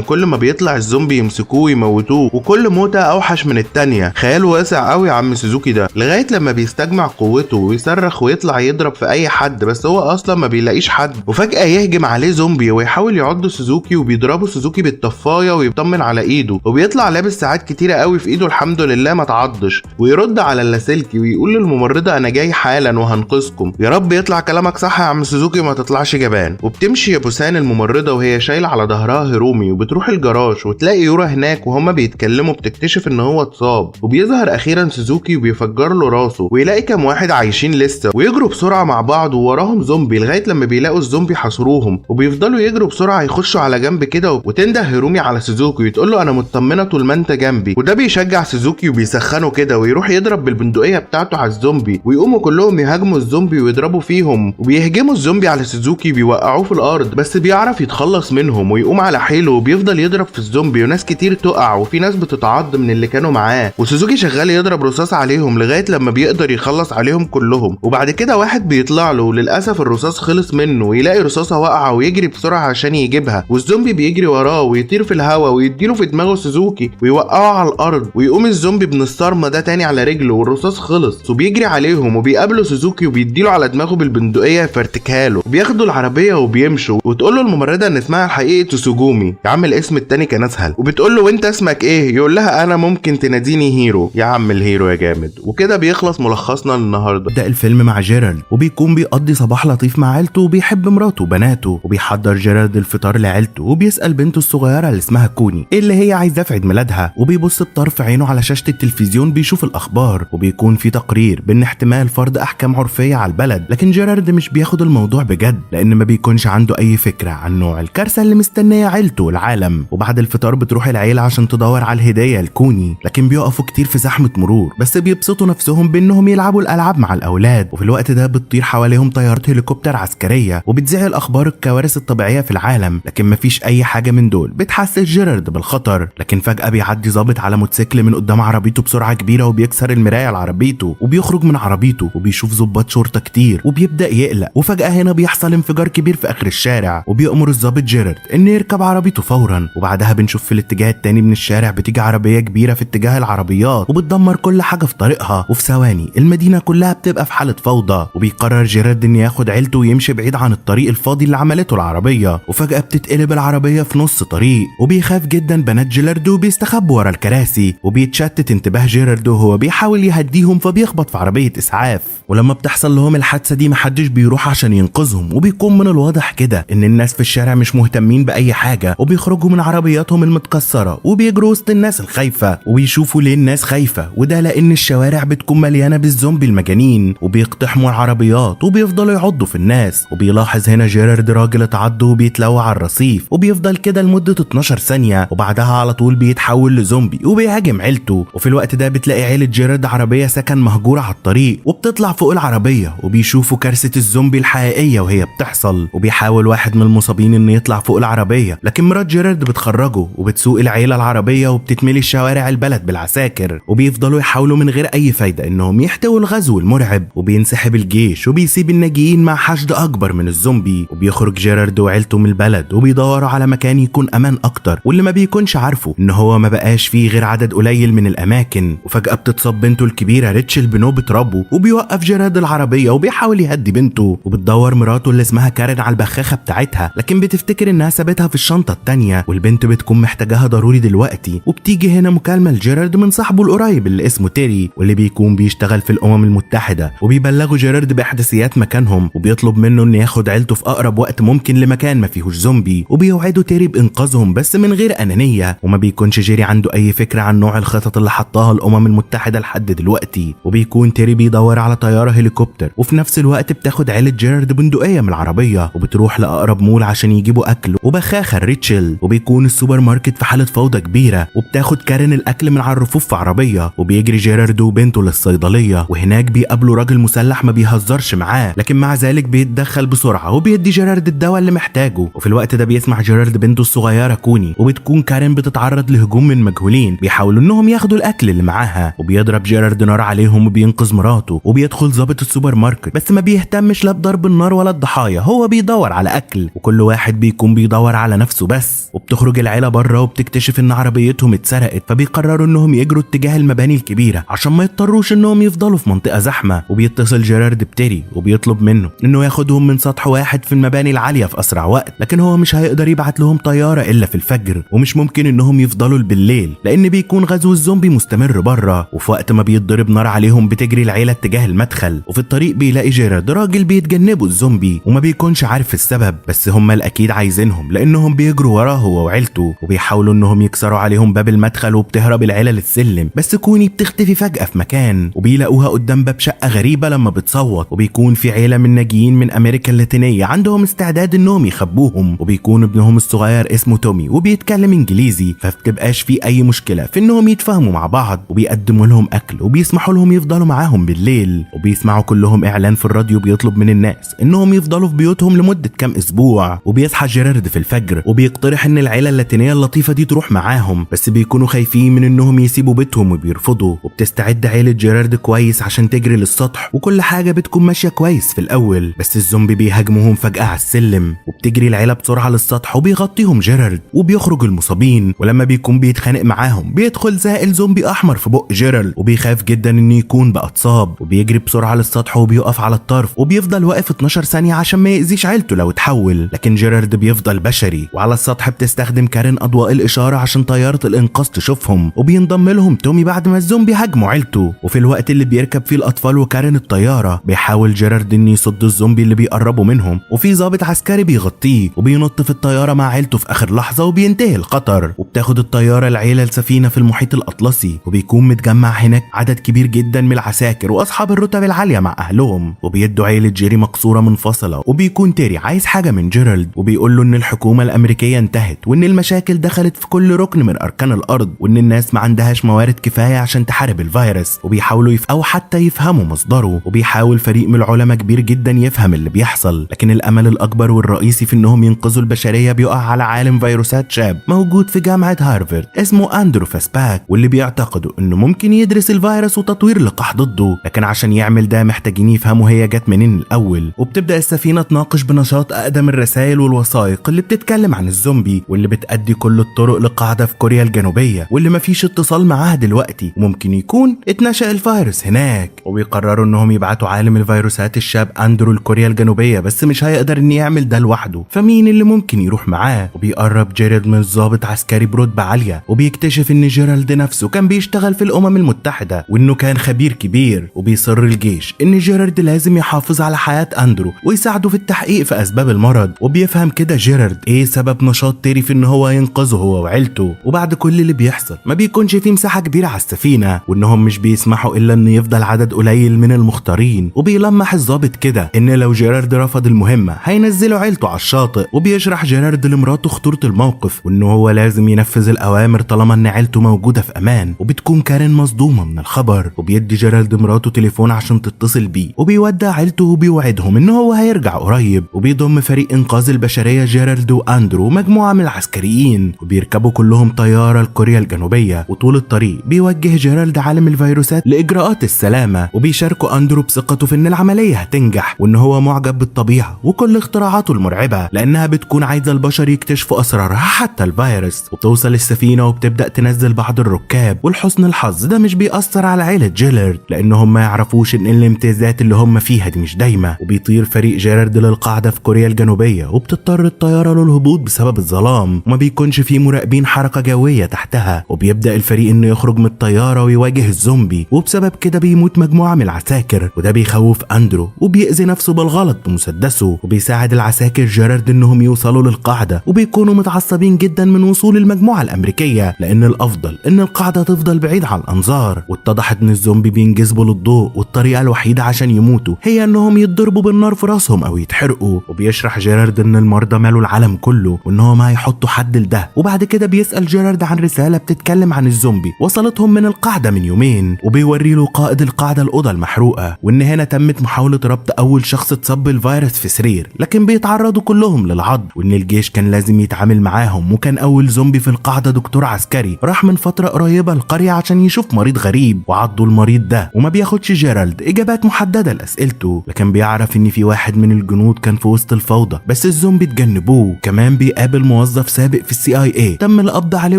كل ما بيطلع الزومبي يمسكوه ويموتوه، وكل موتة اوحش من التانية. خيال واسع قوي يا عم سوزوكي ده، لغاية لما بيستجمع قوته ويصرخ ويطلع يضرب في اي حد، بس هو اصلا ما بيلاقيش حد، وفجأة يهجم عليه زومبي ويحاول يعض سوزوكي، وبيضربه سوزوكي بالطفاية ويطمن على ايده، وبيطلع لابس ساعات كتيرة قوي في ايده الحمد لله ما تعضش، ويرد على اللاسلكي ويقول للممرضة انا جاي حالا وهنقذكم. يا رب يطلع كلامك صح يا عم سوزوكي وما تطلعش جبان. وبتمشي يا بوسان الممرضة وهي شايلة على ظهرها هيرومي، وبتروح الجراج وتلاقي يورا هناك وهما بيتكلموا، بتكتشف ان هو اتصاب، وبيظهر اخيرا سوزوكي وبيفجر له راسه، ويلاقي كام واحد عايشين لسه، ويجروا بسرعة مع بعض ووراهم زومبي لغاية لما بيلاقوا الزومبي حصروهم، وبيفضلوا يجروا بسرعة يخشوا على جنب كده، وتنده هيرومي على سوزوكي وتقول له انا مطمنة طول ما انت جنبي، وده بيشجع سوزوكي وبيسخنه كده، ويروح يضرب بالبندقية بتاعته على الزومبي، ويقوموا كلهم يهاجموا الزومبي ويضربوا فيهم، وبيهجموا الزومبي على سوزوكي بيوقعوه في الارض، بس بيعرف يتخلص منهم ويقوم على حيله، وبيفضل يضرب في الزومبي وناس كتير تقع، وفي ناس بتتعض من اللي كانوا معاه، وسوزوكي شغال يضرب رصاص عليهم لغاية لما بيقدر يخلص عليهم كلهم. وبعد كده واحد بيطلع له وللاسف الرصاص خلص منه، ويلاقي رصاصة واقعة ويجري بسرعة عشان يجيبها، والزومبي بيجري وراه ويطير في الهواء ويديله في دماغه سوزوكي ويوقعه على الارض، ويقوم الزومبي من الصرمة ده تاني على رجله والرصاص خلص، وبيجري عليهم وبيقابلوا سوزوكي وبيديله على دماغه بالبندقية يفرتكها له، وبياخدوا العربية وبيمشوا، وتقول له الممرضة ان اسمها الحقيقي تسوجومي، يا عم الاسم التاني كان اسهل، وبتقول له وانت اسمك ايه؟ يقول لها انا ممكن تناديني هيرو. يا عم الهيرو يا جامد. وكده بيخلص ملخصنا للنهارده. بدأ الفيلم مع جيرارد وبيكون بيقضي صباح لطيف مع عيلته وبيحب مراته وبناته، وبيحضر جيرارد الفطار لعيلته، وبيسأل بنته الصغيرة اللي اسمها كوني ايه اللي هي عايزاه في عيد ميلادها، وبيبص بطرف عينه على شاشة التلفزيون بيشوف الأخبار، وبيكون في تقرير بأن احتمال فرض أحكام عرفية على البلد، لكن جيرارد مش بياخد الموضوع بجد لأن ما بيكونش عنده أي فكرة عن نوع الكارثة اللي مستنية عيلته والعالم. وبعد الفطار بتروح العيلة عشان تدور على الهدية لكوني، لكن بيقفوا كتير في زحمة مرور، بس بيبسطوا نفسهم بأنهم يلعبوا الألعاب مع الأولاد. وفي الوقت ده بتطير حواليهم طيارة هليكوبتر عسكرية وبتذيع الأخبار الكوارث الطبيعية في العالم، لكن مفيش أي حاجة من دول بتحسس جيرارد بالخطر. لكن فجأة بيعدي ضابط على موتوسيكل من قدام عربيته بسرعة كبيرة وبيكسر المراية على عربيته، وبيخرج من عربيته وبيشوف ضباط شرطة كتير وبيبدأ يقلق. وفجأة هنا بيحصل انفجار كبير في آخر الشارع، وبيأمر الضابط جيرارد إنه يركب عربيته فورا. وبعدها بنشوف في الاتجاه التاني من الشارع بتيجي عربية كبيرة في اتجاه العربيات وبتدمر كل حاجة في طريقها، وفي ثواني المدينة كلها بتبقى في حالة فوضى. وبيقرر جيرارد إنه ياخد عيلته ويمشي بعيد عن الطريق الفاضي اللي عملته العربية، وفجأة بتتقلب العربية في نص طريق، وبيخاف جدا بنات جيرارد وبيستخبوا ورا الكراسي، وبيتشتت انتباه جيرارد وهو بيحاول يهديهم فبيخبط في عربية إسعاف. ولما بتحصل لهم الحادثة دي محدش بيروح عشان ينقذهم، وبيكون من الواضح كده إن الناس في الشارع مش مهتمين بأي حاجة، وبيخرجوا من عربياتهم المتكسرة وبيجروا وسط الناس الخايفة، وبيشوفوا ليه الناس خايفة، وده لأن الشوارع بتكون مليانة بالزومبي المجانين وبيقتحموا العربيات وبيفضلوا يعضوا في الناس. وبيلاحظ هنا جيرارد راجل اتعض وبيتلوى على الرصيف، وبيفضل كده لمدة 12 ثانية، وبعدها على طول بيتحول لزومبي وبيهاجم عيلته. وفي الوقت ده بتلاقي عيلة جيرارد عربية سكن مهجورة على الطريق، وبتطلع فوق العربية وبيشوفوا كارثة الزومبي الحقيقية وهي بتحصل. وبيحاول واحد من المصابين انه يطلع فوق العربية، لكن مرات جيرارد بتخرجه وبتسوق العيلة العربية وبتتملي شوارع البلد بالعساكر، وبيفضلوا يحاولوا من غير اي فايدة انهم يحتووا الغزو المرعب. وبينسحب الجيش وبيسيب الناجيين مع حشد اكبر من الزومبي، وبيخرج جيرارد وعيلته من البلد وبيدوروا على مكان يكون امان اكتر، واللي ما بيكونش عارفه ان هو ما بقاش فيه غير عدد قليل من الاماكن. وفجأة بتتصاب بنته الكبيرة ريتشل بنوبة ربو، وبيوقف جيرارد العربية وبيحاول يهدي بنته، وبتدور مراته اللي اسمها كارين على البخاخة بتاعتها، لكن بتفتكر انها سابتها في الشنطة التانية، والبنت بتكون محتاجاها ضروري دلوقتي. وبتيجي هنا مكالمة لجيرارد من صاحبه القريب اللي اسمه تيري، واللي بيكون بيشتغل في الامم المتحدة، وبيبلغوا جيرارد باحداثيات مكانهم، وبيطلب منه انه ياخد عيلته في اقرب وقت ممكن لمكان ما فيهوش زومبي، وبيوعدوا تيري بانقاذهم بس من غير انانية. وما بيكونش جيري عنده اي فكرة عن نوع الخطط اللي حطاها الامم المتحدة لحد دلوقتي. وبيكون تيري بيدور على طيارة هليكوبتر، وفي نفس الوقت بتاخد عيلة جيرارد بندقية من العربية وبتروح لاقرب مول عشان يجيبوا اكل وبخاخة ريتشل. وبيكون السوبر ماركت في حالة فوضى كبيرة، وبتاخد كارين الاكل من على الرفوف في عربية، وبيجري جيرارد وبنته للصيدلية، وهناك بيقابلوا راجل مسلح ما بيهزرش معاه، لكن مع ذلك بيتدخل بسرعة وبيدي جيرارد الدواء اللي محتاجه. وفي الوقت ده بيسمع جيرارد بنته الصغيرة كوني، وبتكون كارين بتتعرض لهجوم من مجهولين بيحاولوا انهم ياخدوا الاكل اللي معاها، وبيضرب جيرارد نار عليهم وبينقذ مراته، وبيدخل ضابط السوبر ماركت بس ما بيهتمش لا بضرب النار ولا الضحايا، هو بيدور على اكل، وكل واحد بيكون بيدور على نفسه بس. وبتخرج العيله بره وبتكتشف ان عربيتهم اتسرقت، فبيقرروا انهم يجروا اتجاه المباني الكبيره عشان ما يضطروش انهم يفضلوا في منطقه زحمه. وبيتصل جيرارد بتيري وبيطلب منه انه ياخدهم من سطح واحد في المباني العاليه في اسرع وقت، لكن هو مش هيقدر يبعت لهم طياره الا في الفجر، ومش ممكن انهم يفضلوا بالليل لان بيكون غزو الزومبي مستمر بره. وفي وقت ما بيتضرب نار عليهم بتجري العيله اتجاه المدخل، وفي الطريق بيلاقي جيرارد راجل بيتجنبوا الزومبي وما بيكونش عارف السبب، بس هم الاكيد عايزينهم لانهم بيجروا وراه هو وعيلته، وبيحاولوا انهم يكسروا عليهم باب المدخل، وبتهرب العيله للسلم، بس كوني بتختفي فجاه في مكان وبيلاقوها قدام باب شقه غريبه لما بتصوت، وبيكون في عيله من ناجيين من امريكا اللاتينيه عندهم استعداد انهم يخبوهم، وبيكون ابنهم الصغير اسمه تومي وبيتكلم انجليزي، فبتبقاش في اي مشكله في انهم يتفاهموا مع بعض، وبيقدموا لهم اكل وبيسمحوا لهم يفضلوا معاهم بالليل. وبيسمعوا كلهم اعلان في الراديو بيطلب من الناس انهم يفضلوا في بيوتهم لمده كام اسبوع. وبيصحى جيرارد في الفجر وبيقترح ان العيله اللاتينيه اللطيفه دي تروح معاهم، بس بيكونوا خايفين من انهم يسيبوا بيتهم وبيرفضوا. وبتستعد عيله جيرارد كويس عشان تجري للسطح، وكل حاجه بتكون ماشيه كويس في الاول، بس الزومبي بيهاجموهم فجاه على السلم، وبتجري العيله بسرعه للسطح وبيغطيهم جيرارد، وبيخرج المصابين. ولما بيكون بيتخانق معاهم بيدخل زائل زومبي احمر في بق جيرارد، وبيخاف جدا انه يكون بقى اتصاب، وبيجري بسرعه للسطح وبيقف على الطرف، وبيفضل واقف 12 ثانيه عشان ما يأذيش عيلته لو اتحول، لكن جيرارد بيفضل بشري. وعلى السطح بتستخدم كارين اضواء الاشاره عشان طياره الانقاذ تشوفهم، وبينضم لهم تومي بعد ما الزومبي هاجموا عيلته. وفي الوقت اللي بيركب فيه الاطفال وكارين الطياره بيحاول جيرارد انه يصد الزومبي اللي بيقربوا منهم، وفي ضابط عسكري بيغطيه، وبينط في الطياره مع عيلته في اخر لحظه وبينتهي الخطر. وبتاخد الطياره العيله لسفينه في المحيط الاطلسي، وبيكون متجمع هناك عدد كبير جدا من العساكر واصحاب الرتب العاليه مع اهلهم، وبيدوا عيله جيري مقصوره منفصله. وبيكون تيري عايز حاجه من جيرالد، وبيقول له ان الحكومه الامريكيه انتهت، وان المشاكل دخلت في كل ركن من اركان الارض، وان الناس ما عندهاش موارد كفايه عشان تحارب الفيروس، وبيحاولوا او حتى يفهموا مصدره. وبيحاول فريق من العلماء كبير جدا يفهم اللي بيحصل، لكن الامل الاكبر والرئيسي في انهم ينقذوا البشريه بيقع على عالم فيروسات شاب موجود في جامعه هارفارد اسمه اندرو فاسباك، واللي بيعتقدوا انه ممكن يدرس الفيروس وتطوير لقاح ضده، لكن عشان يعمل ده محتاجين يفهموا هي جت منين الاول. وبتبدا السفينه تناقش بنشاط اقدم الرسائل والوثائق اللي بتتكلم عن الزومبي، واللي بتأدي كل الطرق لقاعده في كوريا الجنوبيه، واللي مفيش اتصال معاها دلوقتي، وممكن يكون اتنشأ الفيروس هناك. وبيقرروا انهم يبعتوا عالم الفيروسات الشاب اندرو لكوريا الجنوبيه، بس مش هيقدر ان يعمل ده لوحده، فمين اللي ممكن يروح معاه؟ وبيقرب جيرالد من ضابط عسكري برتبه عاليه، وبيكتشف ان جيرالد نفسه كان بيشتغل في الامم المتحده، وانه كان خبير كبير. وبيصر الجيش ان جيرالد لازم يحافظ على حياه اندرو ويساعده في التحقيق في اسباب المرض. وبيفهم كده جيرالد ايه سبب نشاط تيري في ان هو ينقذه هو وعيلته. وبعد كل اللي بيحصل ما بيكونش في مساحه كبيره على السفينه، وانهم مش بيسمحوا الا ان يفضل عدد قليل من المختارين. وبيلمح الضابط كده ان لو جيرالد رفض المهمه هينزلوا عيلته على الشاطئ. وبيشرح جيرالد لمراته خطوره الموقف، وانه هو لازم ينفذ الاوامر طالما ان عيلته موجوده في امان. وبتكون كارين مصدومه من الخبر، وبيدي جيرالد مراته تليفون عشان تتصل بيه، وبيودع عيلته وبيوعدهم ان هو هيرجع قريب. وبيضم فريق انقاذ البشريه جيرالد واندرو ومجموعه من العسكريين، وبيركبوا كلهم طياره لكوريا الجنوبيه. وطول الطريق بيوجه جيرالد عالم الفيروسات لاجراءات السلامه، وبيشاركوا اندرو بثقته في ان العمليه هتنجح، وان هو معجب بالطبيعه وكل اختراعاته المرعبه لانها بتكون عايزه البشر يكتشفوا اسرارها حتى الفيروس. وبتوصل السفينه وبتبدا تنزل بعض الركاب، ولحسن الحظ ده مش بيأثر على عيله جيرالد لانهم ما يعرفوش ان الامتيازات اللي هم فيها دي مش دايمه. وبيطير فريق جيرالد للقاعده في كوريا الجنوبيه، وبتضطر الطياره للهبوط بسبب الظلام، وما بيكونش فيه مراقبين حركه جويه تحتها. وبيبدا الفريق انه يخرج من الطياره ويواجه الزومبي، وبسبب كده بيموت مجموعه من العساكر، وده بيخوف اندرو وبيأذي نفسه بالغلط بمسدسه. وبيساعد العساكر جيرالد انهم يوصلوا للقاعده، وبيكونوا متعصبين جدا من وصول المجموعه الامريكيه لان الافضل ان القاعده تفضل بعيد عن الانظار. واتضحت ان الزومبي بينجذبوا للضوء، والطريقه الوحيده عشان يموتوا هي انهم يتضربوا بالنار في راسهم او يتحرقوا. وبيشرح جيرالد ان المرضى مالوا العالم كله، وانهم هيحطوا حد لده. وبعد كده بيسأل جيرالد عن رساله بتتكلم عن الزومبي وصلتهم من القاعده من يومين، وبيوري له قائد القاعده الاوضه المحروقه، وان هنا تمت محاوله ربط اول شخص اتصاب بالفيروس في سرير، لكن بيتعرضوا كلهم للعض، وان الجيش كان لازم يتعامل معاهم، وكان اول زومبي في في القاعدة دكتور عسكري راح من فترة قريبة القرية عشان يشوف مريض غريب وعضوا المريض ده، وما بياخدش جيرالد إجابات محددة لأسئلته، لكن بيعرف إن في واحد من الجنود كان في وسط الفوضى بس الزومبي اتجنبوه. كمان بيقابل موظف سابق في CIA تم القبض عليه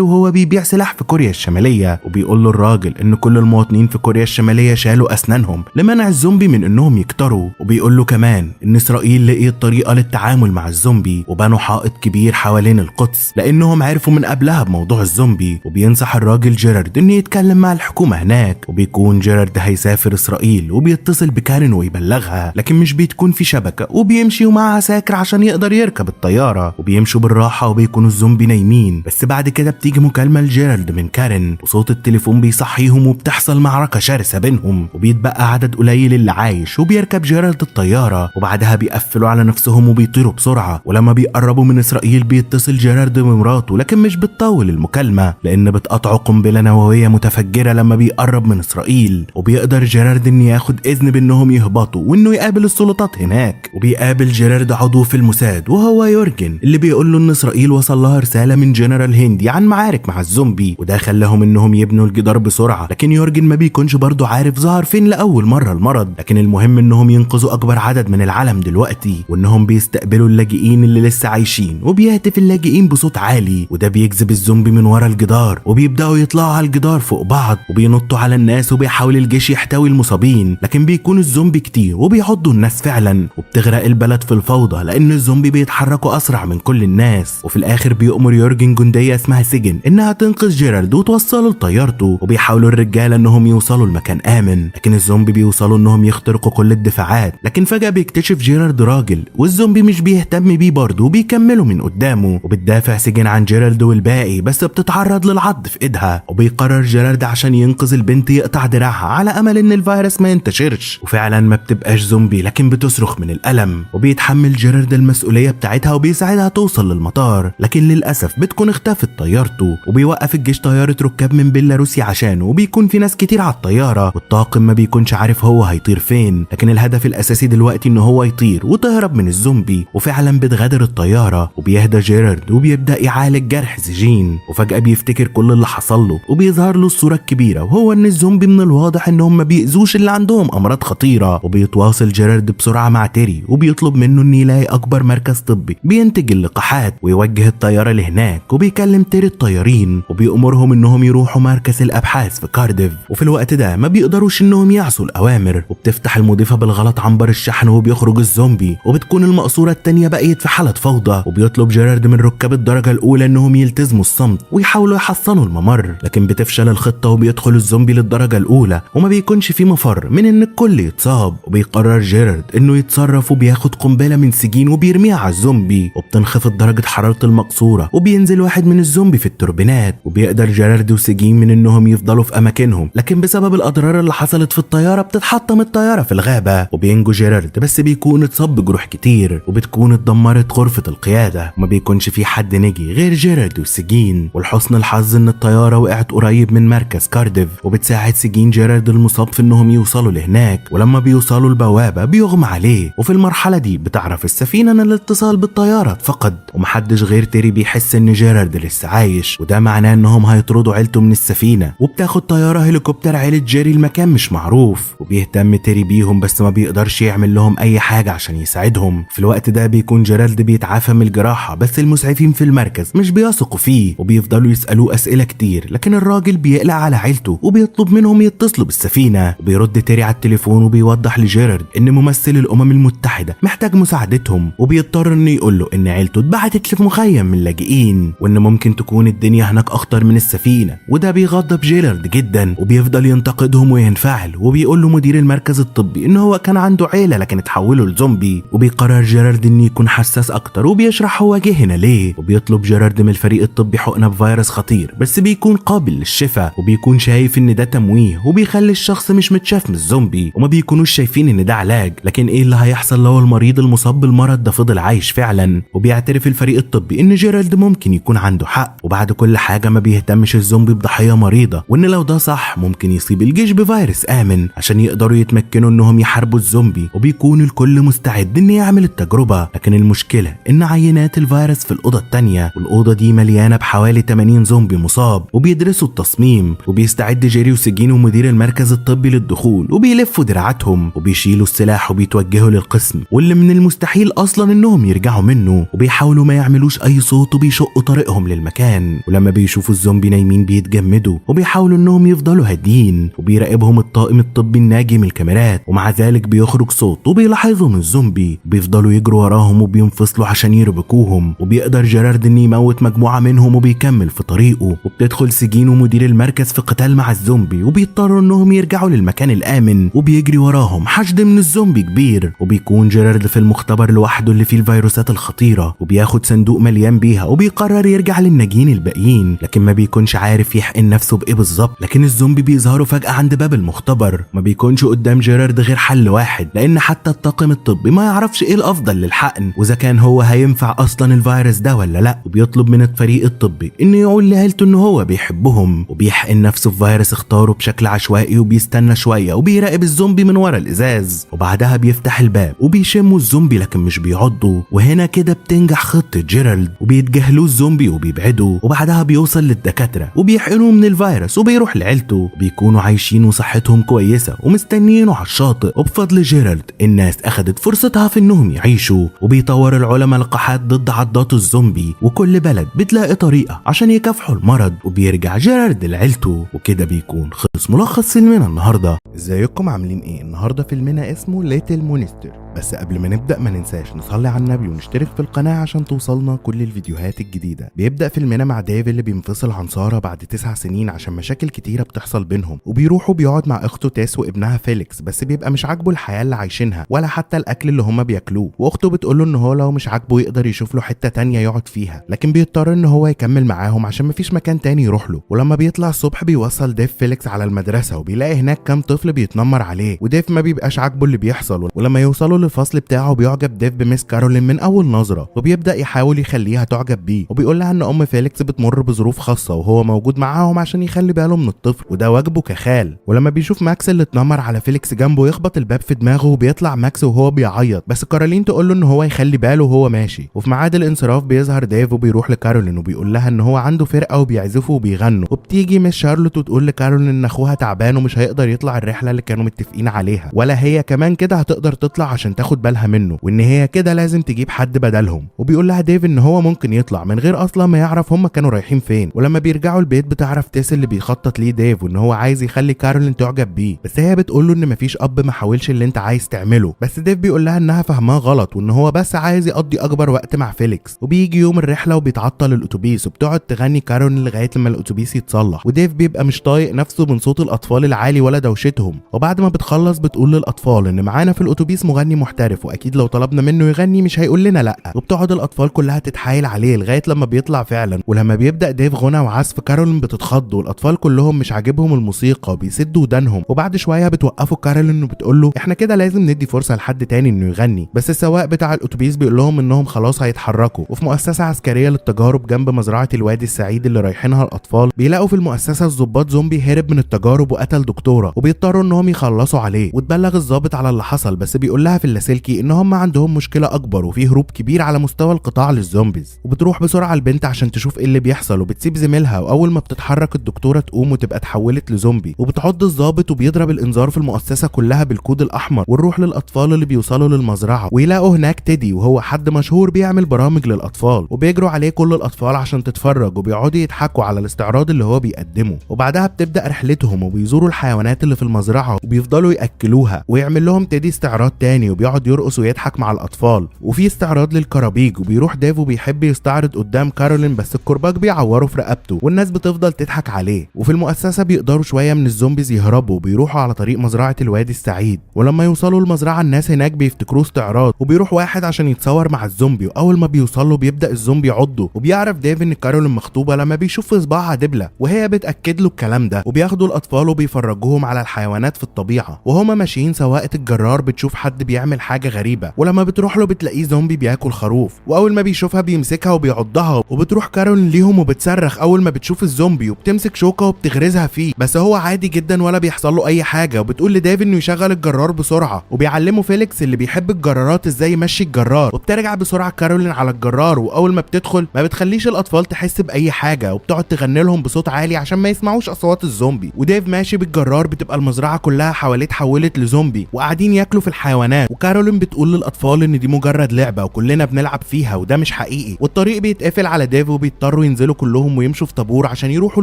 وهو بيبيع سلاح في كوريا الشمالية، وبيقول له الراجل إن كل المواطنين في كوريا الشمالية شالوا أسنانهم لمنع الزومبي من إنهم يكتروا، وبيقول له كمان إن إسرائيل لقيت طريقة للتعامل مع الزومبي وبنوا حائط كبير حوالين القدس لأنهم عرفوا من قبلها بموضوع الزومبي. وبينصح الراجل جيرارد إنه يتكلم مع الحكومة هناك، وبيكون جيرارد هيسافر إسرائيل وبيتصل بكارين ويبلغها، لكن مش بتكون في شبكة، وبيمشي ومعاه عساكر عشان يقدر يركب الطيارة، وبيمشوا بالراحة وبيكونوا الزومبي نايمين. بس بعد كده بتيجي مكالمة لجيرالد من كارين وصوت التليفون بيصحيهم وبتحصل معركة شرسة بينهم، وبيتبقى عدد قليل اللي عايش، وبيركب جيرالد الطيارة وبعدها بيقفلوا على نفسهم وبيطيروا بسرعة. ولما بيقربوا من إسرائيل بيتصل جيرالد بمراته، لكن مش بتطول المكالمة لأن بتقطعه قنبلة نووية متفجرة لما بيقرب من إسرائيل. وبيقدر جيرالد إن ياخد إذن بإنهم يهبطوا وإنه يقابل السلطات هناك. وبيقابل جيرالد عضو في الموساد وهو يورجن اللي بيقول له إن إسرائيل وصل لها رسالة من جنرال هندي عن معارك مع الزومبي، وده خلاهم إنهم يبنوا الجدار بسرعة. لكن يورجن ما بيكونش برضه عارف ظهر فين لأول مرة المرض، لكن المهم إنهم ينقذوا أكبر عدد من العالم دلوقتي، وإنهم بيستقبلوا اللاجئين اللي لسه عايشين. وبيهتف اللاجئين بصوت عالي، وده بيجذب الزومبي من ورا الجدار، وبيبدأوا يطلعوا على الجدار فوق بعض وبينطوا على الناس، وبيحاول الجيش يحتوي المصابين، لكن بيكون الزومبي كتير وبيعضوا الناس فعلا، وبتغرق البلد في الفوضى لأن الزومبي بيتحركوا أسرع من كل الناس. وفي الآخر بيأمر يورجن جندية اسمها سجن إنها تنقذ جيرالد وتوصله لطيارته، وبيحاولوا الرجالة إنهم يوصلوا لمكان آمن، لكن الزومبي بيوصلوا إنهم يخترقوا كل الدفاعات. لكن فجأة بيكتشف جيرالد راجل والزومبي مش بيهتم بيه برضه، وبيكملوا من قدامه، وبتدافع سجن عن جيرالد والباقي بس بتتعرض للعض في إيدها. وبيقرر جيرالد عشان ينقذ البنت يقطع دراعها على أمل إن الفيروس ما ينتشرش، وفعلا ما بتبقاش زومبي لكن بتصرخ من الألم. وبيتحمل جيرالد المسؤولية بتاعتها وبيساعدها توصل للمطار، لكن للأسف بتكون اختفت طيارته. وبيوقف الجيش طيارة ركاب من بيلاروسيا عشانه، وبيكون في ناس كتير على الطيارة، والطاقم ما بيكونش عارف هو هيطير فين، لكن الهدف الأساسي دلوقتي إن هو يطير وتهرب من الزومبي. وفعلا بتغادر الطيارة وبيهدى جيرالد وبيبدأ يعالج جرح سجين، وفجأة بيفتكر كل اللي حصل له وبيظهر له الصورة الكبيرة، وهو إن الزومبي من الواضح إنهم ما بيأذوش اللي عندهم أمراض خطيرة. وبيتواصل جيرالد بسرعة مع تيري وبيطلب منه إن يلاقي أكبر مركز طبي بينتج اللقاحات ويوجه الطيارة لهناك. وبيكلم تيري الطيارين وبيأمرهم إنهم يروحوا مركز الأبحاث في كارديف، وفي الوقت ده ما بيقدروش إنهم يعصوا الأوامر، وبتفتح المضيفة بالغلط عنبر الشحن وبيخرج الزومبي، وبتكون المقصورة التانية بقيت في حالة فوضى. وبيطلب جيرالد من ركاب الدرجة الأولى إنهم يلتزموا الصمت ويحاولوا يحصنوا الممر، لكن بتفشل الخطة وبيدخل الزومبي للدرجة الأولى وما بيكونش في مفر من إن الكل يتصاب. وبيقرر جيرالد إنه يتصرف وبياخد قنبلة من سجين وبيرميها على الزومبي، وبتنخفض درجة حرارة المقصورة وبينزل واحد من الزومبي في التوربينات. وبيقدر جيرالد وسجين من إنهم يفضلوا في أماكنهم، لكن بسبب الأضرار اللي حصلت في الطيارة بتتحطم الطيارة في الغابة. وبينجو جيرالد بس بيكون اتصاب بجروح كتير، وبتكون اتدمرت غرفة القيادة وما بيكونش في حد نجي غير جيرالد وسجين. ولحسن الحظ إن الطيارة وقعت قريب من مركز كارديف، وبتساعد سجين جيرالد المصاب في إنهم يوصلوا لهناك. ولما بيوصلوا البوابة بيغمى عليه، وفي المرحلة دي بتعرف السفينة إن الاتصال بالطيارة اتفقد، ومحدش غير تيري بيحس إن جيرالد لسه عايش، وده معناه إنهم هيطردوا عيلته من السفينة. وبتاخد طيارة هليكوبتر عيلة جيري المكان مش معروف، وبيهتم تيري بيهم بس ما بيقدرش يعمل لهم أي حاجة عشان يساعدهم. في الوقت ده بيكون جيرالد بيتعافى من الجراحة، بس المسعفين في المركز مش بيثقوا فيه وبيفضلوا يسألوه أسئلة كتير، لكن الراجل بيقلق على عيلته وبيطلب منهم يتصلوا بالسفينة. وبيرد تيري على التليفون وبيوضح لجيرالد إن ممثل الأمم المتحدة محتاج مساعدتهم، وبيضطر إنه يقول له إن عيلته اتبعتت في مخيم من اللاجئين، وإن ممكن تكون الدنيا هناك أخطر من السفينة. وده بيغضب جيرالد جدا وبيفضل ينتقدهم وينفعل، وبيقول له مدير المركز الطبي إن هو كان عنده عيلة لكن اتحولوا لزومبي. وبيقرر جيرالد إنه يكون حساس أكتر وبيشرح هو جه هنا ليه. وبيطلب جيرالد من الفريق الطبي حقنة بفيروس خطير بس بيكون قابل للشفاء، وبيكون شايف إن ده تمويه وبيخلي الشخص مش متشاف من الزومبي، وما بيكونوش شايفين إن ده علاج. لكن إيه اللي هيحصل لو المريض المصاب بالمرض ده فضل عايش فعلا؟ وبيعترف الفريق الطبي إن جيرالد ممكن يكون عنده حق، وبعد كل حاجة ما بيهتمش الزومبي بضحية مريضة، وإن لو ده صح ممكن يصيب الجيش بفيروس آمن عشان يقدروا يتمكنوا إنهم يحاربوا الزومبي. وبيكون الكل مستعد إن يعمل التجربة، لكن المشكلة إن عينات الفيروس في الأوضة التانية، والأوضة دي مليانة مليانة بحوالي 80 زومبي مصاب، وبيدرسوا التصميم، وبيستعد جيري وسجين ومدير المركز الطبي للدخول، وبيلفوا دراعاتهم وبيشيلوا السلاح وبيتوجهوا للقسم واللي من المستحيل اصلا انهم يرجعوا منه، وبيحاولوا ما يعملوش اي صوت وبيشقوا طريقهم للمكان. ولما بيشوفوا الزومبي نايمين بيتجمدوا وبيحاولوا انهم يفضلوا هاديين، وبيراقبهم الطاقم الطبي الناجي من الكاميرات، ومع ذلك بيخرج صوت وبيلاحظهم الزومبي، بيفضلوا يجروا وراهم وبينفصلوا عشان يربكوهم، وبيقدر جيرارد ان يموت مجموعة منهم وبيكمل في طريقه. وبتدخل سجين ومدير المركز في قتال مع الزومبي، وبيضطروا انهم يرجعوا للمكان الامن، وبيجري وراهم حشد من الزومبي كبير. وبيكون جيرارد في المختبر لوحده اللي فيه الفيروسات الخطيرة، وبياخد صندوق مليان بيها وبيقرر يرجع للناجين الباقيين، لكن ما بيكونش عارف يحقن نفسه بايه بالظبط. لكن الزومبي بيظهروا فجأة عند باب المختبر، ما بيكونش قدام جيرارد غير حل واحد، لان حتى الطاقم الطبي ما يعرفش ايه الافضل للحقن واذا كان هو هينفع اصلا الفيروس ده ولا لا. وبيطلب من الفريق الطبي انه يقول لعيلته ان هو بيحبهم، وبيحقن نفسه في فيروس اختاره بشكل عشوائي، وبيستنى شويه وبيراقب الزومبي من ورا الازاز. وبعدها بيفتح الباب وبيشموا الزومبي لكن مش بيعضوا، وهنا كده بتنجح خطه جيرالد، وبيتجاهلوا الزومبي وبيبعدوا. وبعدها بيوصل للدكاتره وبيحقنوه من الفيروس وبيروح لعيلته، بيكونوا عايشين وصحتهم كويسه ومستنيينه على الشاطئ. وبفضل جيرالد الناس اخدت فرصتها في انهم يعيشوا، وبيطور العلماء لقاحات ضد عضات الزومبي، وكل بلد بتلاقي طريقه عشان يكافحوا المرض. وبيرجع جيرالد لعيلته، وكده بيكون خلص ملخص فيلمنا النهارده. ازيكم عاملين ايه؟ النهارده فيلمنا اسمه ليتل مونستر، بس قبل ما نبدا ما ننساش نصلي على النبي ونشترك في القناه عشان توصلنا كل الفيديوهات الجديده. بيبدا فيلمنا مع ديف اللي بينفصل عن ساره بعد 9 سنين عشان مشاكل كتيره بتحصل بينهم، وبيروحوا بيقعد مع اخته تاس وابنها فيليكس، بس بيبقى مش عاجبه الحياه اللي عايشينها ولا حتى الاكل اللي هما بياكلوه. واخته بتقوله ان هو لو مش عاجبه يقدر يشوف له حته تانية يقعد فيها، لكن بيضطر ان هو يكمل معاهم عشان مفيش مكان تاني يروح له. ولما بيطلع الصبح بيوصل ديف فيليكس على المدرسه، وبيلاقي هناك كام طفل بيتنمر عليه، وديف ما بيبقاش عاجبه اللي بيحصل. ولما يوصلوا للفصل بتاعه بيعجب ديف بميس كارولين من اول نظره، وبيبدا يحاول يخليها تعجب بيه، وبيقول لها ان ام فيليكس بتمر بظروف خاصه وهو موجود معاهم عشان يخلي باله من الطفل، وده واجبه كخال. ولما بيشوف ماكس اللي اتنمر على فيليكس جنبه يخبط الباب في دماغه، وبيطلع ماكس وهو بيعيط، بس كارولين تقول له ان هو يخلي باله وهو ماشي. وفي ميعاد الانصراف بيظهر ديف وبيروح لكارولين وبيقول لها ان هو عنده فرقه وبيعزفوا وبيغنوا. وبتيجي ميس شارلوت وتقول لكارولين ان اخوها تعبان ومش هيقدر يطلع الرحله اللي كانوا متفقين عليها، ولا هي كمان كده هتقدر تطلع عشان تاخد بالها منه، وان هي كده لازم تجيب حد بدلهم. وبيقول لها ديف ان هو ممكن يطلع من غير اصلا ما يعرف هم كانوا رايحين فين. ولما بيرجعوا البيت بتعرف تيس اللي بيخطط ليه ديف، وان هو عايز يخلي كارولين تعجب بيه، بس هي بتقول له ان مفيش اب ما حاولش اللي انت عايز تعمله. بس ديف بيقول لها انها فاهماه غلط، وان هو بس عايز يقضي اكبر وقت مع فيليكس. وبيجي يوم الرحله وبيتعطل الاتوبيس، وبتقعد تغني كارولين لغايه لما الاتوبيس يتصلح، وديف بيبقى مش طايق نفسه من صوت الاطفال العالي ولا دوشتهم. وبعد ما بتخلص بتقول للاطفال ان معانا في الاتوبيس مغني محترف، واكيد لو طلبنا منه يغني مش هيقول لنا لا. وبتقعد الاطفال كلها تتحايل عليه لغايه لما بيطلع فعلا. ولما بيبدا ديف غنى وعزف كارولين بتتخض، والاطفال كلهم مش عاجبهم الموسيقى وبيسدوا ودانهم. وبعد شويه بتوقفوا كارولين وبتقول له احنا كده لازم ندي فرصه لحد تاني انه يغني، بس السواق بتاع الاتوبيس بيقول لهم انهم خلاص هيتحركوا. وفي مؤسسه عسكريه للتجارب جنب مزرعه الوادي السعيد اللي رايحينها الاطفال، بيلاقوا في المؤسسه الضباط زومبي هرب من التجارب وقتل دكتوره، وبيضطروا انهم يخلصوا عليه. وتبلغ الضابط على اللي حصل، بس بيقول لها في اللاسلكي ان هم عندهم مشكله اكبر وفي هروب كبير على مستوى القطاع للزومبيز. وبتروح بسرعه البنت عشان تشوف ايه اللي بيحصل، وبتسيب زميلها، واول ما بتتحرك الدكتوره تقوم وتبقى اتحولت لزومبي. وبتعض الضابط وبيضرب الانذار في المؤسسه كلها بالكود الاحمر. ونروح للاطفال اللي بيوصلوا للمزرعه ويلاقوا هناك تيدي، وهو حد مشهور بيعمل برامج للاطفال، وبيجروا عليه كل الاطفال عشان تتفرج، وبيقعدوا يضحكوا على الاستعراض اللي هو بيقدمه. وبعدها بتبدا رحلتهم وبيزوروا الحيوانات اللي في المزرعه وبيفضلوا ياكلوها، ويعمل لهم تيدي استعراض تاني وبيقعد يرقص ويضحك مع الاطفال. وفي استعراض للكرابيج، وبيروح ديف وبيحب يستعرض قدام كارولين، بس الكرباج بيعوره في رقبته والناس بتفضل تضحك عليه. وفي المؤسسه بيقدروا شويه من الزومبيز يهربوا وبيروحوا على طريق مزرعه الوادي السعيد. ولما يوصلوا المزرعه الناس هناك بيفتكروه استعراض، وبيروح واحد عشان يتصور مع الزومبي، واول ما بيوصل له بيبدا الزومبي يعضه. وبيعرف ديف ان كارولين مخطوبه لما بيشوف في صباعها دبله، وهي بتاكد له الكلام ده. وبياخدوا بياخدوا الاطفال وبيفرجوهم على الحيوانات في الطبيعه، وهما ماشيين سواقة الجرار بتشوف حد بيعمل حاجه غريبه، ولما بتروح له بتلاقيه زومبي بياكل خروف، واول ما بيشوفها بيمسكها وبيعضها، وبتروح كارولين ليهم وبتصرخ اول ما بتشوف الزومبي وبتمسك شوكه وبتغرزها فيه، بس هو عادي جدا ولا بيحصل له اي حاجه، وبتقول لديف انه يشغل الجرار بسرعه، وبيعلمه فيليكس اللي بيحب الجرارات ازاي يمشي الجرار، وبترجع بسرعه كارولين على الجرار، واول ما بتدخل ما بتخليش الاطفال تحس باي حاجه، وبتقعد تغني لهم بصوت عالي عشان ما يسمعوش اصوات الزومبي، وديف ماشي بالجرار بتبقى المزرعه كلها حواليه اتحولت لزومبي وقاعدين ياكلوا في الحيوانات، وكارولين بتقول للاطفال ان دي مجرد لعبه وكلنا بنلعب فيها وده مش حقيقي، والطريق بيتقفل على ديف وبيضطروا ينزلوا كلهم ويمشوا في طابور عشان يروحوا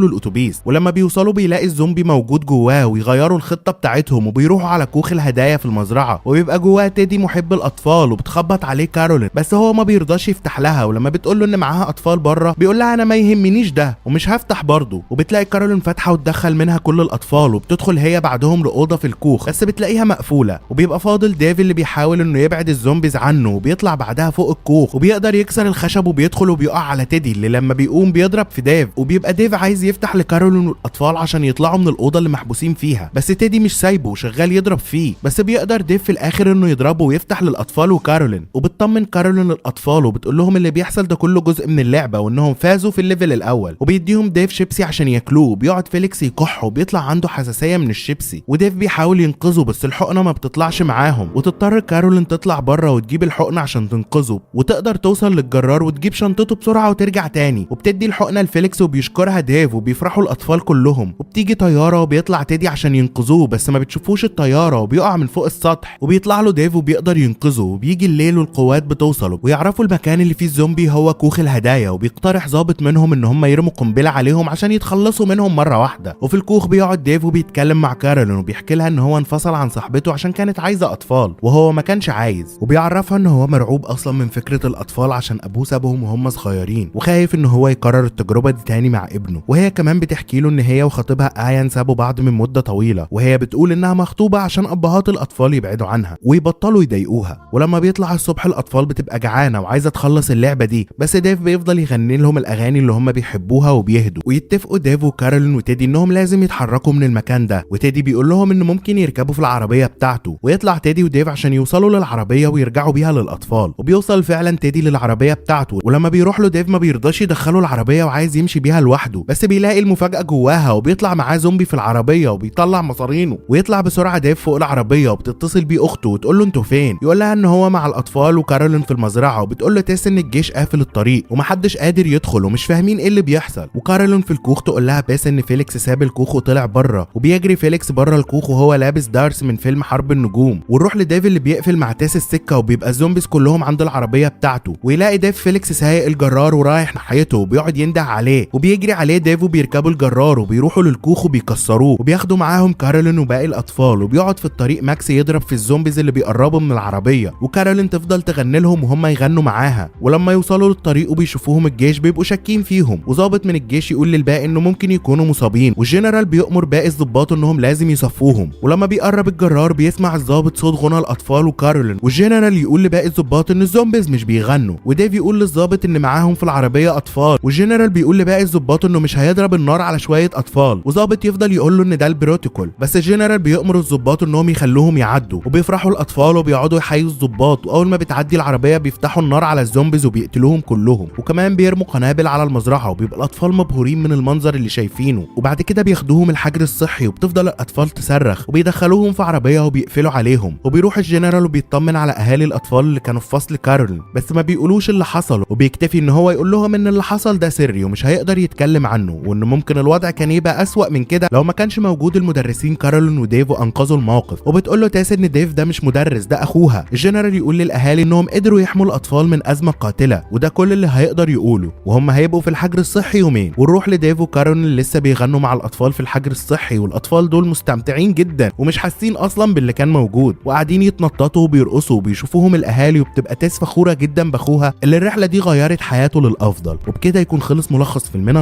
للاتوبيس، ولما بيوصلوا بيلاقي الزومبي موجود جواه ويغيروا الخطه بتاعتهم وبيروحوا على كوخ الهدايا في المزرعه، وبيبقى جواه تيدي محب الاطفال وبتخبط عليه كارولين، بس هو ما بيرضاش يفتح لها، ولما بتقول له ان معاها اطفال بره بيقول لها انا ما يهمنيش ده ومش هفتح برضه، وبتلاقي كارولين فاتحه وتدخل منها كل الاطفال، وبتدخل هي بعدهم لاوضه في الكوخ بس بتلاقيها مقفوله، وبيبقى فاضل ديف اللي بيحاول انه يبعد الزومبيز عنه، وبيطلع بعدها فوق الكوخ وبيقدر يكسر الخشب وبيدخل وبيقع على تيدي اللي لما بيقوم بيضرب في ديف، وبيبقى ديف عايز يفتح لكارولين والاطفال عشان يطلعوا من الاوضه اللي محبوسين فيها، بس تيدي مش سايبه وشغال يضرب فيه، بس بيقدر ديف في الاخر انه يضربه ويفتح للاطفال وكارولين، وبتطمن كارولين الاطفال وبتقول لهم اللي بيحصل ده كله جزء من اللعبه وانهم فازوا في الليفل الاول، وبيديهم ديف شيبسي عشان ياكلوه، وبيقعد فيليكس يكح وبيطلع عنده حساسيه من الشيبسي، وديف بيحاول ينقذه بس الحقنه ما بتطلعش معاهم، وتضطر كارولين تطلع بره وتجيب الحقنه عشان تنقذه، وتقدر توصل للجرار وتجيب شنطته بسرعه وترجع تاني، وبتدي الحقنه لفيليكس وبيشكرها ديف وبيفرحوا الاطفال كلهم، وبتيجي طياره وبيطلع تيدي عشان ينقذوه بس ما بتشوفوش الطياره وبيقع من فوق السطح، وبيطلع له ديف وبيقدر ينقذه، وبيجي الليل والقوات بتوصلوا ويعرفوا المكان اللي فيه الزومبي هو كوخ الهدايا، وبيقترح ضابط منهم ان هم يرموا قنبله عليهم عشان يتخلصوا منهم مره واحده، وفي الكوخ بيقعد ديف وبيتكلم مع كارولين وبيحكي لها ان هو انفصل عن صاحبته عشان كانت عايزه اطفال وهو ما كانش عايز، وبيعرفها ان هو مرعوب اصلا من فكره الاطفال عشان ابوه سابهم وهم صغيرين وخايف ان هو يكرر التجربه دي تاني مع ابنه، وهي كمان بتحكي له ان هي وخطيبها ايان سابوا بعض من مده طويله، وهي بتقول انها مخطوبه عشان ابهات الاطفال يبعدوا عنها ويبطلوا يضايقوها، ولما بيطلع الصبح الاطفال بتبقى جعانه وعايزه تخلص اللعبه دي، بس ديف بيفضل يغني لهم الاغاني اللي هم بيحبوها وبيهدوا، ويتفقوا ديف وكارولين وتيدي انهم لازم يتحركوا من المكان ده، وتيدي بيقول لهم ان ممكن يركبوا في العربيه بتاعته، ويطلع تيدي وديف عشان يوصلوا للعربيه ويرجعوا بيها للاطفال، وبيوصل فعلا تيدي للعربيه بتاعته، ولما بيروح له ديف ما بيرضاش يدخله العربيه وعايز يمشي بيها لوحده، بس بيلاقي المفاجاه جواها وبيطلع معاه زومبي في العربيه وبيطلع مصارينه، ويطلع بسرعه ديف فوق العربيه وبتتصل بيه اخته وتقول له انتوا فين، يقول لها ان هو مع الاطفال وكارولين في المزرعه، وبتقول له تيس ان الجيش قافل الطريق ومحدش قادر يدخل ومش فاهمين ايه اللي بيحصل، وكارولين في الكوخ تقول لها بس ان فيليكس ساب الكوخ وطلع بره، وبيجري فيليكس بره الكوخ وهو لابس دارس من فيلم حرب النجوم، ونروح لديف اللي بيقفل مع تيس السكه وبيبقى الزومبيز كلهم عند العربيه بتاعته، ويلاقي ديف فيليكس سايق الجرار ورايح ناحيته وبيقعد ينده عليه، وبيجري عليه ديف وبيركبوا الجرار وبيروحوا للكوخ وبيكسروه، وبياخدوا معاهم كارولين وباقي الاطفال، وبيقعد في الطريق ماكس يضرب في الزومبيز اللي بيقربوا من العربيه، وكارولين تفضل تغني لهم وهم يغنوا معاها، ولما يوصلوا للطريق وبيشوفوهم الجيش بيبقوا شاكين فيهم، وظابط من الجيش يقول للباقي انه ممكن يكونوا مصابين، والجنرال بيأمر باقي الضباط انهم لازم يصفوهم، ولما بيقرب الجرار بيسمع الضابط صوت غنى الاطفال وكارولين، والجنرال يقول لباقي الضباط ان الزومبيز مش بيغنوا، وديف يقول للضابط ان معاهم في العربيه اطفال، والجنرال بيقول لباقي الضباط انه مش هيضرب النار على شويه اطفال، وظابط يفضل يقول له ان ده البروتوكول، بس الجنرال بيأمر الضباط انهم يخلوهم يعدوا، وبيفرحوا الاطفال وبيقعدوا يحيوا الضباط، واول ما بتعدي العربيه بيفتحوا النار على الزومبيز وبيقتلوهم كلهم، وكمان بيرموا قنابل على المزرعه، وبيبقى الاطفال مبهورين من المنظر اللي شايفينه، وبعد كده بياخدوهم الحجر الصحي وبتفضل الاطفال تصرخ، وبيدخلوهم في عربيه وبيقفلوا عليهم، وبيروح الجنرال وبيطمن على اهالي الاطفال اللي كانوا في فصل كارولين، بس ما بيقولوش اللي حصل، وبيكتفي ان هو يقول لهم ان اللي حصل ده سري ومش هيقدر يتكلم عنه، وان ممكن الوضع كان يبقى اسوأ من كده لو ما كانش موجود المدرسين كارولين وديف وانقذوا الموقف، وبتقول له تاس ان ديف ده مش مدرس ده اخوها. الجنرال يقول للاهالي انهم قدروا يحموا الاطفال من ازمه قاتله، وده كل اللي هيقدر يقوله، وهم هيبقوا في الحجر الصحي يومين، ونروح لديف وكارولين اللي لسه بيغنوا مع الاطفال في الحجر الصحي، والاطفال دول مستمتعين جدا ومش حاسين اصلا باللي كان موجود، وقاعدين يتنططوا وبيرقصوا وبيشوفوهم الاهالي، وبتبقى تاس فخوره جدا باخوها اللي الرحله دي غيرت حياته للافضل. وبكده يكون خلص ملخص فيلمنا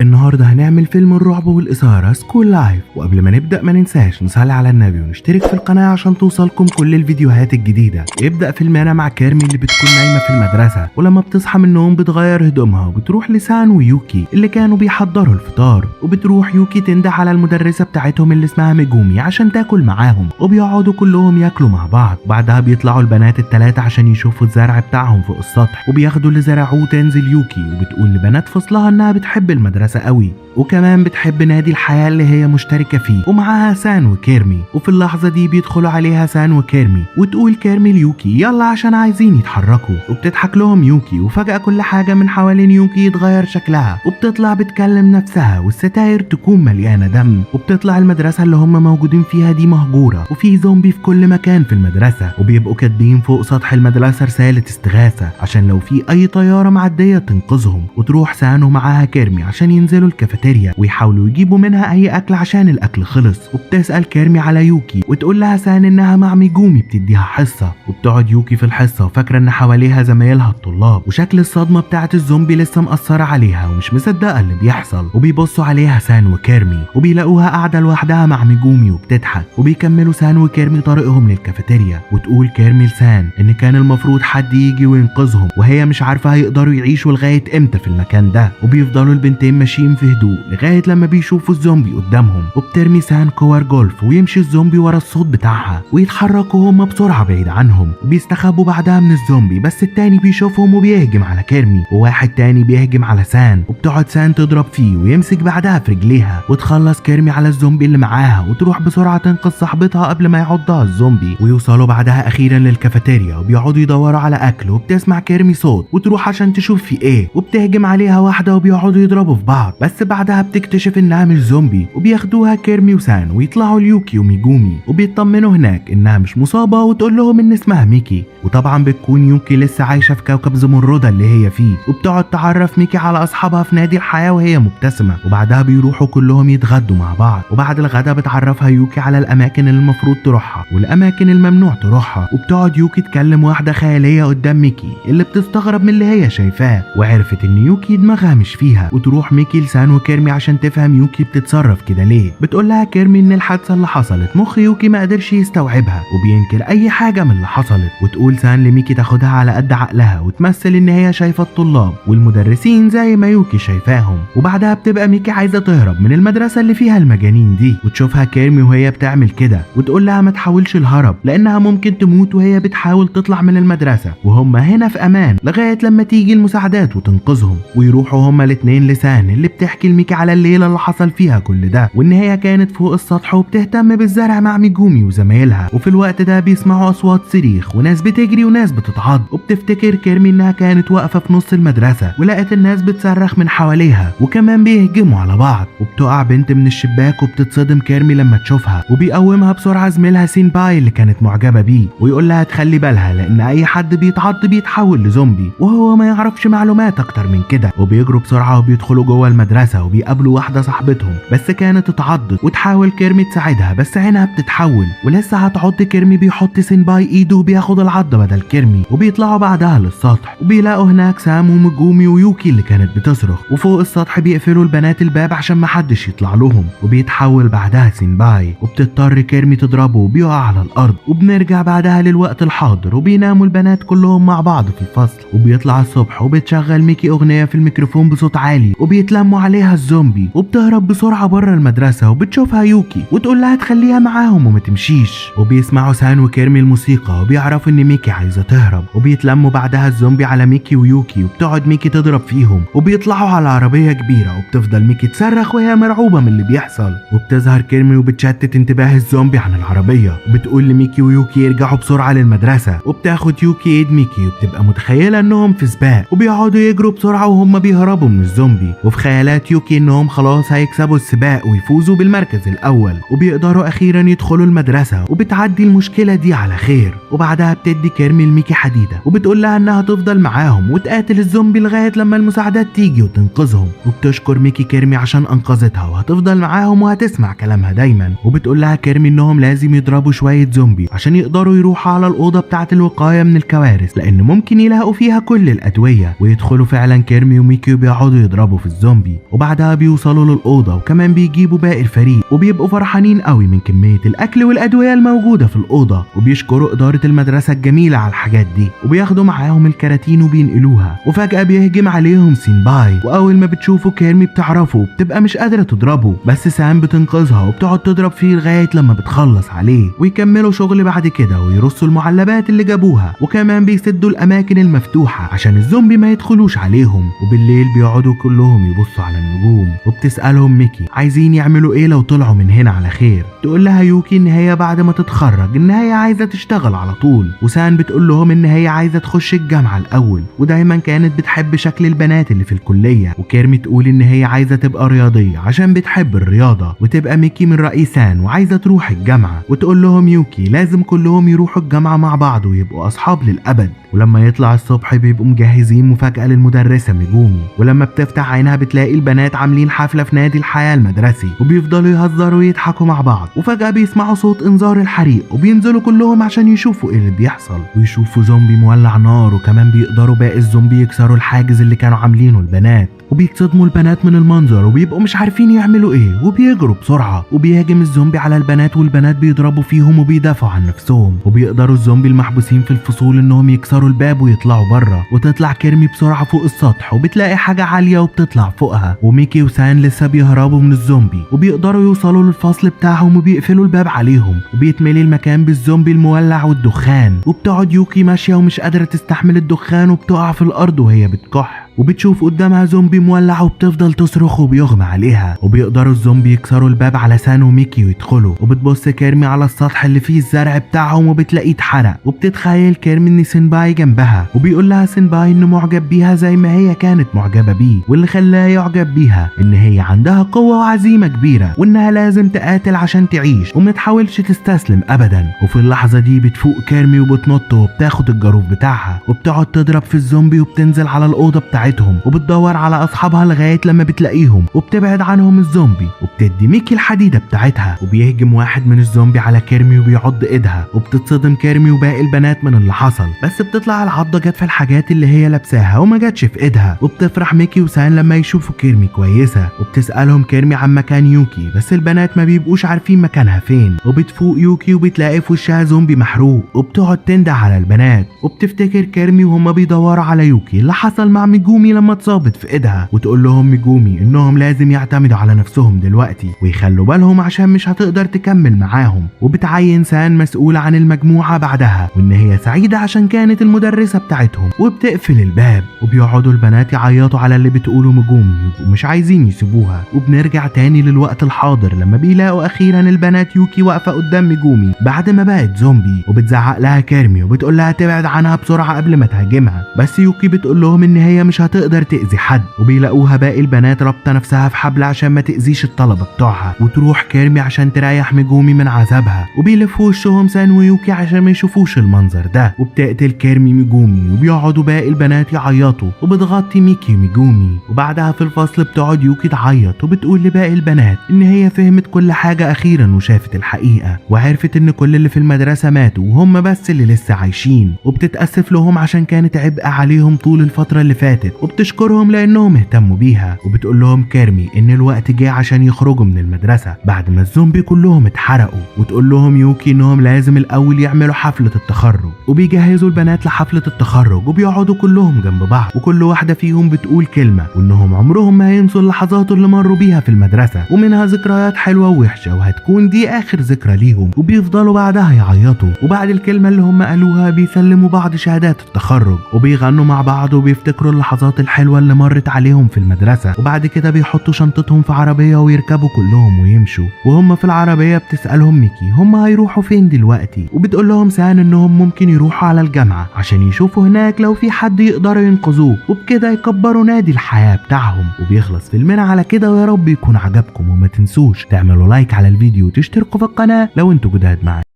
النهارده هنعمل فيلم الرعب والاثاره سكول لايف، وقبل ما نبدا ما ننساش نصلي على النبي ونشترك في القناه عشان توصلكم كل الفيديوهات الجديده. يبدا فيلمنا مع كيرمي اللي بتكون نايمه في المدرسه، ولما بتصحى من النوم بتغير هدومها وبتروح لسان ويوكي اللي كانوا بيحضروا الفطار، وبتروح يوكي بتنده على المدرسة بتاعتهم اللي اسمها ميجومي عشان تاكل معاهم، وبيقعدوا كلهم ياكلوا مع بعض. وبعدها بيطلعوا البنات الثلاثة عشان يشوفوا الزرع بتاعهم فوق السطح، وبياخدوا اللي زرعوه تنزل يوكي وبتقول لبنات فصلها انها بتحب المدرسة قوي وكمان بتحب نادي الحياة اللي هي مشتركة فيه، ومعاها سان وكيرمي. وفي اللحظة دي بيدخلوا عليها سان وكيرمي وتقول كيرمي ليوكي يلا عشان عايزين يتحركوا، وبتضحك لهم يوكي. وفجأة كل حاجة من حوالين يوكي يتغير شكلها وبتطلع بتكلم نفسها والستاير تكون مليانة دم، وبتطلع المدرسة اللي هم موجودين فيها دي مهجورة وفي زومبي في كل مكان في المدرسة، وبيبقوا كاتبين فوق سطح المدرسة رسالة استغاثة عشان لو في أي طيارة معدية تنقذهم. وتروح سان ومعاها كيرمي عشان ينزلوا الكافيتيريا ويحاولوا يجيبوا منها اي اكل عشان الاكل خلص. وبتسأل كيرمي على يوكي وتقول لها سان انها مع ميجومي بتديها حصة. وبتقعد يوكي في الحصة وفاكرة ان حواليها زمايلها الطلاب، وشكل الصدمة بتاعت الزومبي لسه مأثرة عليها ومش مصدقة اللي بيحصل. وبيبصوا عليها سان وكيرمي وبيلاقوها قاعدة لوحدها مع ميجومي وبتضحك. وبيكملوا سان وكيرمي طريقهم للكافيتيريا، وتقول كيرمي لسان ان كان المفروض حد يجي وينقذهم وهي مش عارفة هيقدروا يعيشوا لغاية امتى في المكان ده. وبيفضلوا البنتين ماشيين في هدوء لغاية لما بيشوفوا الزومبي قدامهم، وبترمي سان كور جولف ويمشي الزومبي ورا الصوت بتاعها ويتحركوا هما بسرعة بعيد عنهم. وبيستخبوا بعدها من الزومبي، بس التاني بيشوفهم وبيهجم على كيرمي، وواحد تاني بيهجم على سان وبتقعد سان تضرب فيه ويمسك بعدها في رجليها. وتخلص كيرمي على الزومبي اللي معاها وتروح بسرعة تنقذ صاحبتها قبل ما يعضها الزومبي. ويوصلوا بعدها أخيرا للكافيتيريا وبيقعدوا يدوروا على أكل، وبتسمع كيرمي صوت وتروح عشان تشوف في إيه، وبتهجم عليها واحدة وبيقعدوا يضربوا في بعض. بس بعدها بتكتشف انها مش زومبي، وبياخدوها كيرمي وسان ويطلعوا ليوكي وميجومي وبيطمنوا هناك انها مش مصابة وتقول لهم ان اسمها ميكي. وطبعا بتكون يوكي لسه عايشة في كوكب زمردة اللي هي فيه، وبتقعد تعرف ميكي على اصحابها في نادي الحياة وهي مبتسمة. وبعدها بيروحوا كلهم يتغدوا مع بعض، وبعد الغدا بتعرفها يوكي على الاماكن اللي المفروض تروحها والاماكن الممنوع تروحها. وبتقعد يوكي تكلم واحدة خيالية قدام ميكي اللي بتستغرب من اللي هي شايفاه، وعرفت ان يوكي دماغها مش فيها. وتروح ميكي لسان وكيرمي عشان تفهم يوكي بتتصرف كده ليه. بتقول لها كيرمي ان الحادثه اللي حصلت مخ يوكي ما قدرش يستوعبها وبينكر اي حاجه من اللي حصلت. وتقول سان لميكي تاخدها على قد عقلها وتمثل ان هي شايفه الطلاب والمدرسين زي ما يوكي شايفاهم. وبعدها بتبقى ميكي عايزه تهرب من المدرسه اللي فيها المجانين دي، وتشوفها كيرمي وهي بتعمل كده وتقول لها ما تحاولش الهرب لانها ممكن تموت وهي بتحاول تطلع من المدرسه، وهم هنا في امان لغايه لما تيجي المساعدات وتنقذهم. ويروحوا هما الاثنين لسان اللي بتحكي لميكي على الليله اللي حصل فيها كل ده، وان هي كانت فوق السطح وبتهتم بالزرع مع ميجومي وزمايلها. وفي الوقت ده بيسمعوا اصوات صريخ وناس بتجري وناس بتتعض، وبتفتكر كيرمي انها كانت واقفه في نص المدرسه ولقت الناس بتصرخ من حواليها وكمان بيهجموا على بعض. وبتقع بنت من الشباك وبتتصدم كيرمي لما تشوفها، وبيقومها بسرعه زميلها سينباي اللي كانت معجبه بيه ويقول لها تخلي بالها لان اي حد بيتعض بيتحول لزومبي وهو ما يعرفش معلومات اكتر من كده. وبيجروا بسرعه وبيدخلوا جوه المدرسه وبيقابلوا واحده صاحبتهم بس كانت اتعضت، وتحاول كيرمي تساعدها بس عينها بتتحول ولسه هتعض كيرمي بيحط سينباي ايده وبياخد العضه بدل كيرمي. وبيطلعوا بعدها للسطح وبيلاقوا هناك سام وميجومي ويوكي اللي كانت بتصرخ، وفوق السطح بيقفلوا البنات الباب عشان محدش يطلع لهم. وبيتحول بعدها سينباي وبتضطر كيرمي تضربه وبيقع على الارض. وبنرجع بعدها للوقت الحاضر وبيناموا البنات كلهم مع بعض في الفصل. وبيطلع الصبح وبتشغل ميكي اغنيه في الميكروفون بصوت عالي وبيتلموا عليها الزومبي، وبتهرب بسرعه بره المدرسه وبتشوفها يوكي وتقول لها تخليها معاهم وما تمشيش. وبيسمعوا سان وكيرمي الموسيقى وبيعرفوا ان ميكي عايزه تهرب، وبيتلموا بعدها الزومبي على ميكي ويوكي وبتقعد ميكي تضرب فيهم. وبيطلعوا على عربيه كبيره وبتفضل ميكي تصرخ وهي مرعوبه من اللي بيحصل. وبتظهر كيرمي وبتشتت انتباه الزومبي عن العربيه وبتقول لميكي ويوكي يرجعوا بسرعه للمدرسه. وبتاخد يوكي ايد ميكي وبتبقى متخيله انهم في سباق وبيقعدوا يجروا بسرعه وهم بيهربوا من الزومبي. وفي خيالات يوكي انهم خلاص هيكسبوا السباق ويفوزوا بالمركز الاول، وبيقدروا اخيرا يدخلوا المدرسه وبتعدي المشكله دي على خير. وبعدها بتدي كيرمي لميكي حديده وبتقول لها انها تفضل معاهم وتقاتل الزومبي لغايه لما المساعدات تيجي وتنقذهم. وبتشكر ميكي كيرمي عشان انقذتها وهتفضل معاهم وهتسمع كلامها دايما. وبتقول لها كيرمي انهم لازم يضربوا شويه زومبي عشان يقدروا يروحوا على الاوضه بتاعه الوقايه من الكوارث لان ممكن يلاقوا فيها كل الادويه. ويدخلوا فعلا كيرمي وميكي وبيقعدوا يضربوا في الزومبي، وبعدها بيوصلوا للاوضه وكمان بيجيبوا باقي الفريق وبيبقوا فرحانين قوي من كميه الاكل والادويه الموجوده في الاوضه. وبيشكروا اداره المدرسه الجميله على الحاجات دي وبياخدوا معاهم الكراتين وبينقلوها. وفجاه بيهجم عليهم سينباي، واول ما بتشوفوا كيرمي بتعرفه وبتبقى مش قادره تضربه بتضربه، بس سان بتنقذها وبتقعد تضرب فيه لغاية لما بتخلص عليه، ويكملوا شغل بعد كده ويرصوا المعلبات اللي جابوها، وكمان بيسدوا الأماكن المفتوحة عشان الزومبي ما يدخلوش عليهم. وبالليل بيقعدوا كلهم يبصوا على النجوم، وبتسألهم ميكي عايزين يعملوا ايه لو طلعوا من هنا على خير. تقول لها يوكي ان هي بعد ما تتخرج ان هي عايزة تشتغل على طول، وسان بتقول لهم ان هي عايزة تخش الجامعة الأول، ودايما كانت بتحب شكل البنات اللي في الكلية. وكيرمي تقول ان هي عايزة تبقى رياضية عشان بتحب الرياضة. وتبقى ميكي من رأي سان وعايزة تروح الجامعة، وتقول لهم يوكي لازم كلهم يروحوا الجامعة مع بعض ويبقوا أصحاب للأبد. ولما يطلع الصبح بيبقوا مجهزين مفاجأة للمدرسة ميجومي، ولما بتفتح عينها بتلاقي البنات عاملين حفلة في نادي الحياة المدرسي، وبيفضلوا يهزروا ويضحكوا مع بعض. وفجأة بيسمعوا صوت انذار الحريق، وبينزلوا كلهم عشان يشوفوا ايه اللي بيحصل، ويشوفوا زومبي مولع نار. وكمان بيقدروا باقي الزومبي يكسروا الحاجز اللي كانوا عاملينه البنات، وبيتصدموا البنات من المنظر وبيبقوا مش عارفين يعملوا ايه، وبيجروا بسرعة. وبيهاجم الزومبي على البنات، والبنات بيضربوا فيهم وبيدافعوا عن نفسهم. وبيقدروا الزومبي المحبوسين في الفصول انهم يكسروا الباب ويطلعوا بره. وتطلع كيرمي بسرعة فوق السطح، وبتلاقي حاجة عالية وبتطلع فوقها. وميكي وسان لسه بيهربوا من الزومبي، وبيقدروا يوصلوا للفصل بتاعهم وبيقفلوا الباب عليهم، وبيتملي المكان بالزومبي المولع والدخان. وبتقعد يوكي ماشية ومش قادرة تستحمل الدخان، وبتقع في الأرض وهي بتكح، وبتشوف قدامها زومبي مولع وبتفضل تصرخ وبيغمى عليها. وبيقدروا الزومبي يكسروا الباب على سان وميكي ويدخلوا. وبتبص كيرمي على السطح اللي فيه الزرع بتاعهم وبتلاقيه اتحرق. وبتتخيل كيرمي ان سينباي جنبها، وبيقول لها سينباي انه معجب بيها زي ما هي كانت معجبة بيه، واللي خلاها يعجب بيها ان هي عندها قوة وعزيمة كبيرة، وانها لازم تقاتل عشان تعيش وما تحاولش تستسلم ابدا. وفي اللحظة دي بتفوق كيرمي وبتنط وبتاخد الجاروف بتاعها، وبتقعد تضرب في الزومبي، وبتنزل على الأوضة بتاعتهم وبتدور على اصحابها لغايه لما بتلاقيهم، وبتبعد عنهم الزومبي. وبتدي ميكي الحديده بتاعتها، وبيهجم واحد من الزومبي على كيرمي وبيعض ايدها، وبتتصدم كيرمي وباقي البنات من اللي حصل، بس بتطلع العضه جت في الحاجات اللي هي لابساها وما جاتش في ايدها. وبتفرح ميكي وسان لما يشوفوا كيرمي كويسه، وبتسالهم كيرمي عن مكان يوكي، بس البنات ما بيبقوش عارفين مكانها فين. وبتفوق يوكي وبتلاقي في وشها زومبي محروق، وبتقعد تنده على البنات. وبتفتكر كيرمي وهم بيدوروا على يوكي اللي حصل مع ميجومي لما اتصابت في ايدها، وتقول لهم ميجومي انهم لازم يعتمدوا على نفسهم دلوقتي ويخلوا بالهم عشان مش هتقدر تكمل معاهم. وبتعين سان مسؤولة عن المجموعة بعدها، وان هي سعيدة عشان كانت المدرسة بتاعتهم. وبتقفل الباب، وبيقعدوا البنات يعيطوا على اللي بتقوله ميجومي ومش عايزين يسيبوها. وبنرجع تاني للوقت الحاضر لما بيلاقوا اخيرا البنات يوكي واقفة قدام ميجومي بعد ما بقت زومبي، وبتزعق لها كيرمي وبتقول لها تبعد عنها بسرعة قبل ما تهاجمها، بس يوكي بتقول لهم ان هي مش هتقدر تأذي حد. وبيلاقوها باقي البنات رابطة نفسها في حبل عشان ما تأذيش الطلبة بتوعها. وتروح كيرمي عشان تريح ميجومي من عذابها، وبيلفوا وشهم سان ويوكي عشان ما يشوفوش المنظر ده. وبتقتل كيرمي ميجومي، وبيقعدوا باقي البنات يعيطوا، وبتغطي ميكي ميجومي. وبعدها في الفصل بتقعد يوكي تعيط، وبتقول لباقي البنات ان هي فهمت كل حاجة اخيرا وشافت الحقيقة، وعرفت ان كل اللي في المدرسة ماتوا وهم بس اللي لسه عايشين. وبتتأسف لهم عشان كانت عبء عليهم طول الفترة اللي فاتت، وبتشكرهم لانهم اهتموا بيها. وبتقول لهم كيرمي ان الوقت جه عشان يخرجوا من المدرسة بعد ما الزومبي كلهم اتحرقوا. وتقول لهم يوكي انهم لازم الاول يعملوا حفلة التخرج، وبيجهزوا البنات لحفلة التخرج، وبيقعدوا كلهم جنب بعض، وكل واحدة فيهم بتقول كلمة، وانهم عمرهم ما هينسوا اللحظات اللي مروا بيها في المدرسة، ومنها ذكريات حلوة ووحشة، وهتكون دي اخر ذكرى ليهم. وبيفضلوا بعدها يعيطوا، وبعد الكلمة اللي هم قالوها بيسلموا بعض شهادات التخرج، وبيغنوا مع بعض وبيفتكروا اللحظات الحلوة اللي مرت عليهم في المدرسة. وبعد كده بيحطوا شنطتهم في عربية ويركبوا كلهم ويمشوا. وهم في العربية بتسألهم ميكي هم هيروحوا فين دلوقتي، وبتقول لهم سان انهم ممكن يروحوا على الجامعة عشان يشوفوا هناك لو في حد يقدروا ينقذوه، وبكده يكبروا نادي الحياة بتاعهم. وبيخلص فيلمنا على كده، ويا رب يكون عجبكم، وما تنسوش تعملوا لايك على الفيديو وتشتركوا في القناة لو انتوا جداد معايا.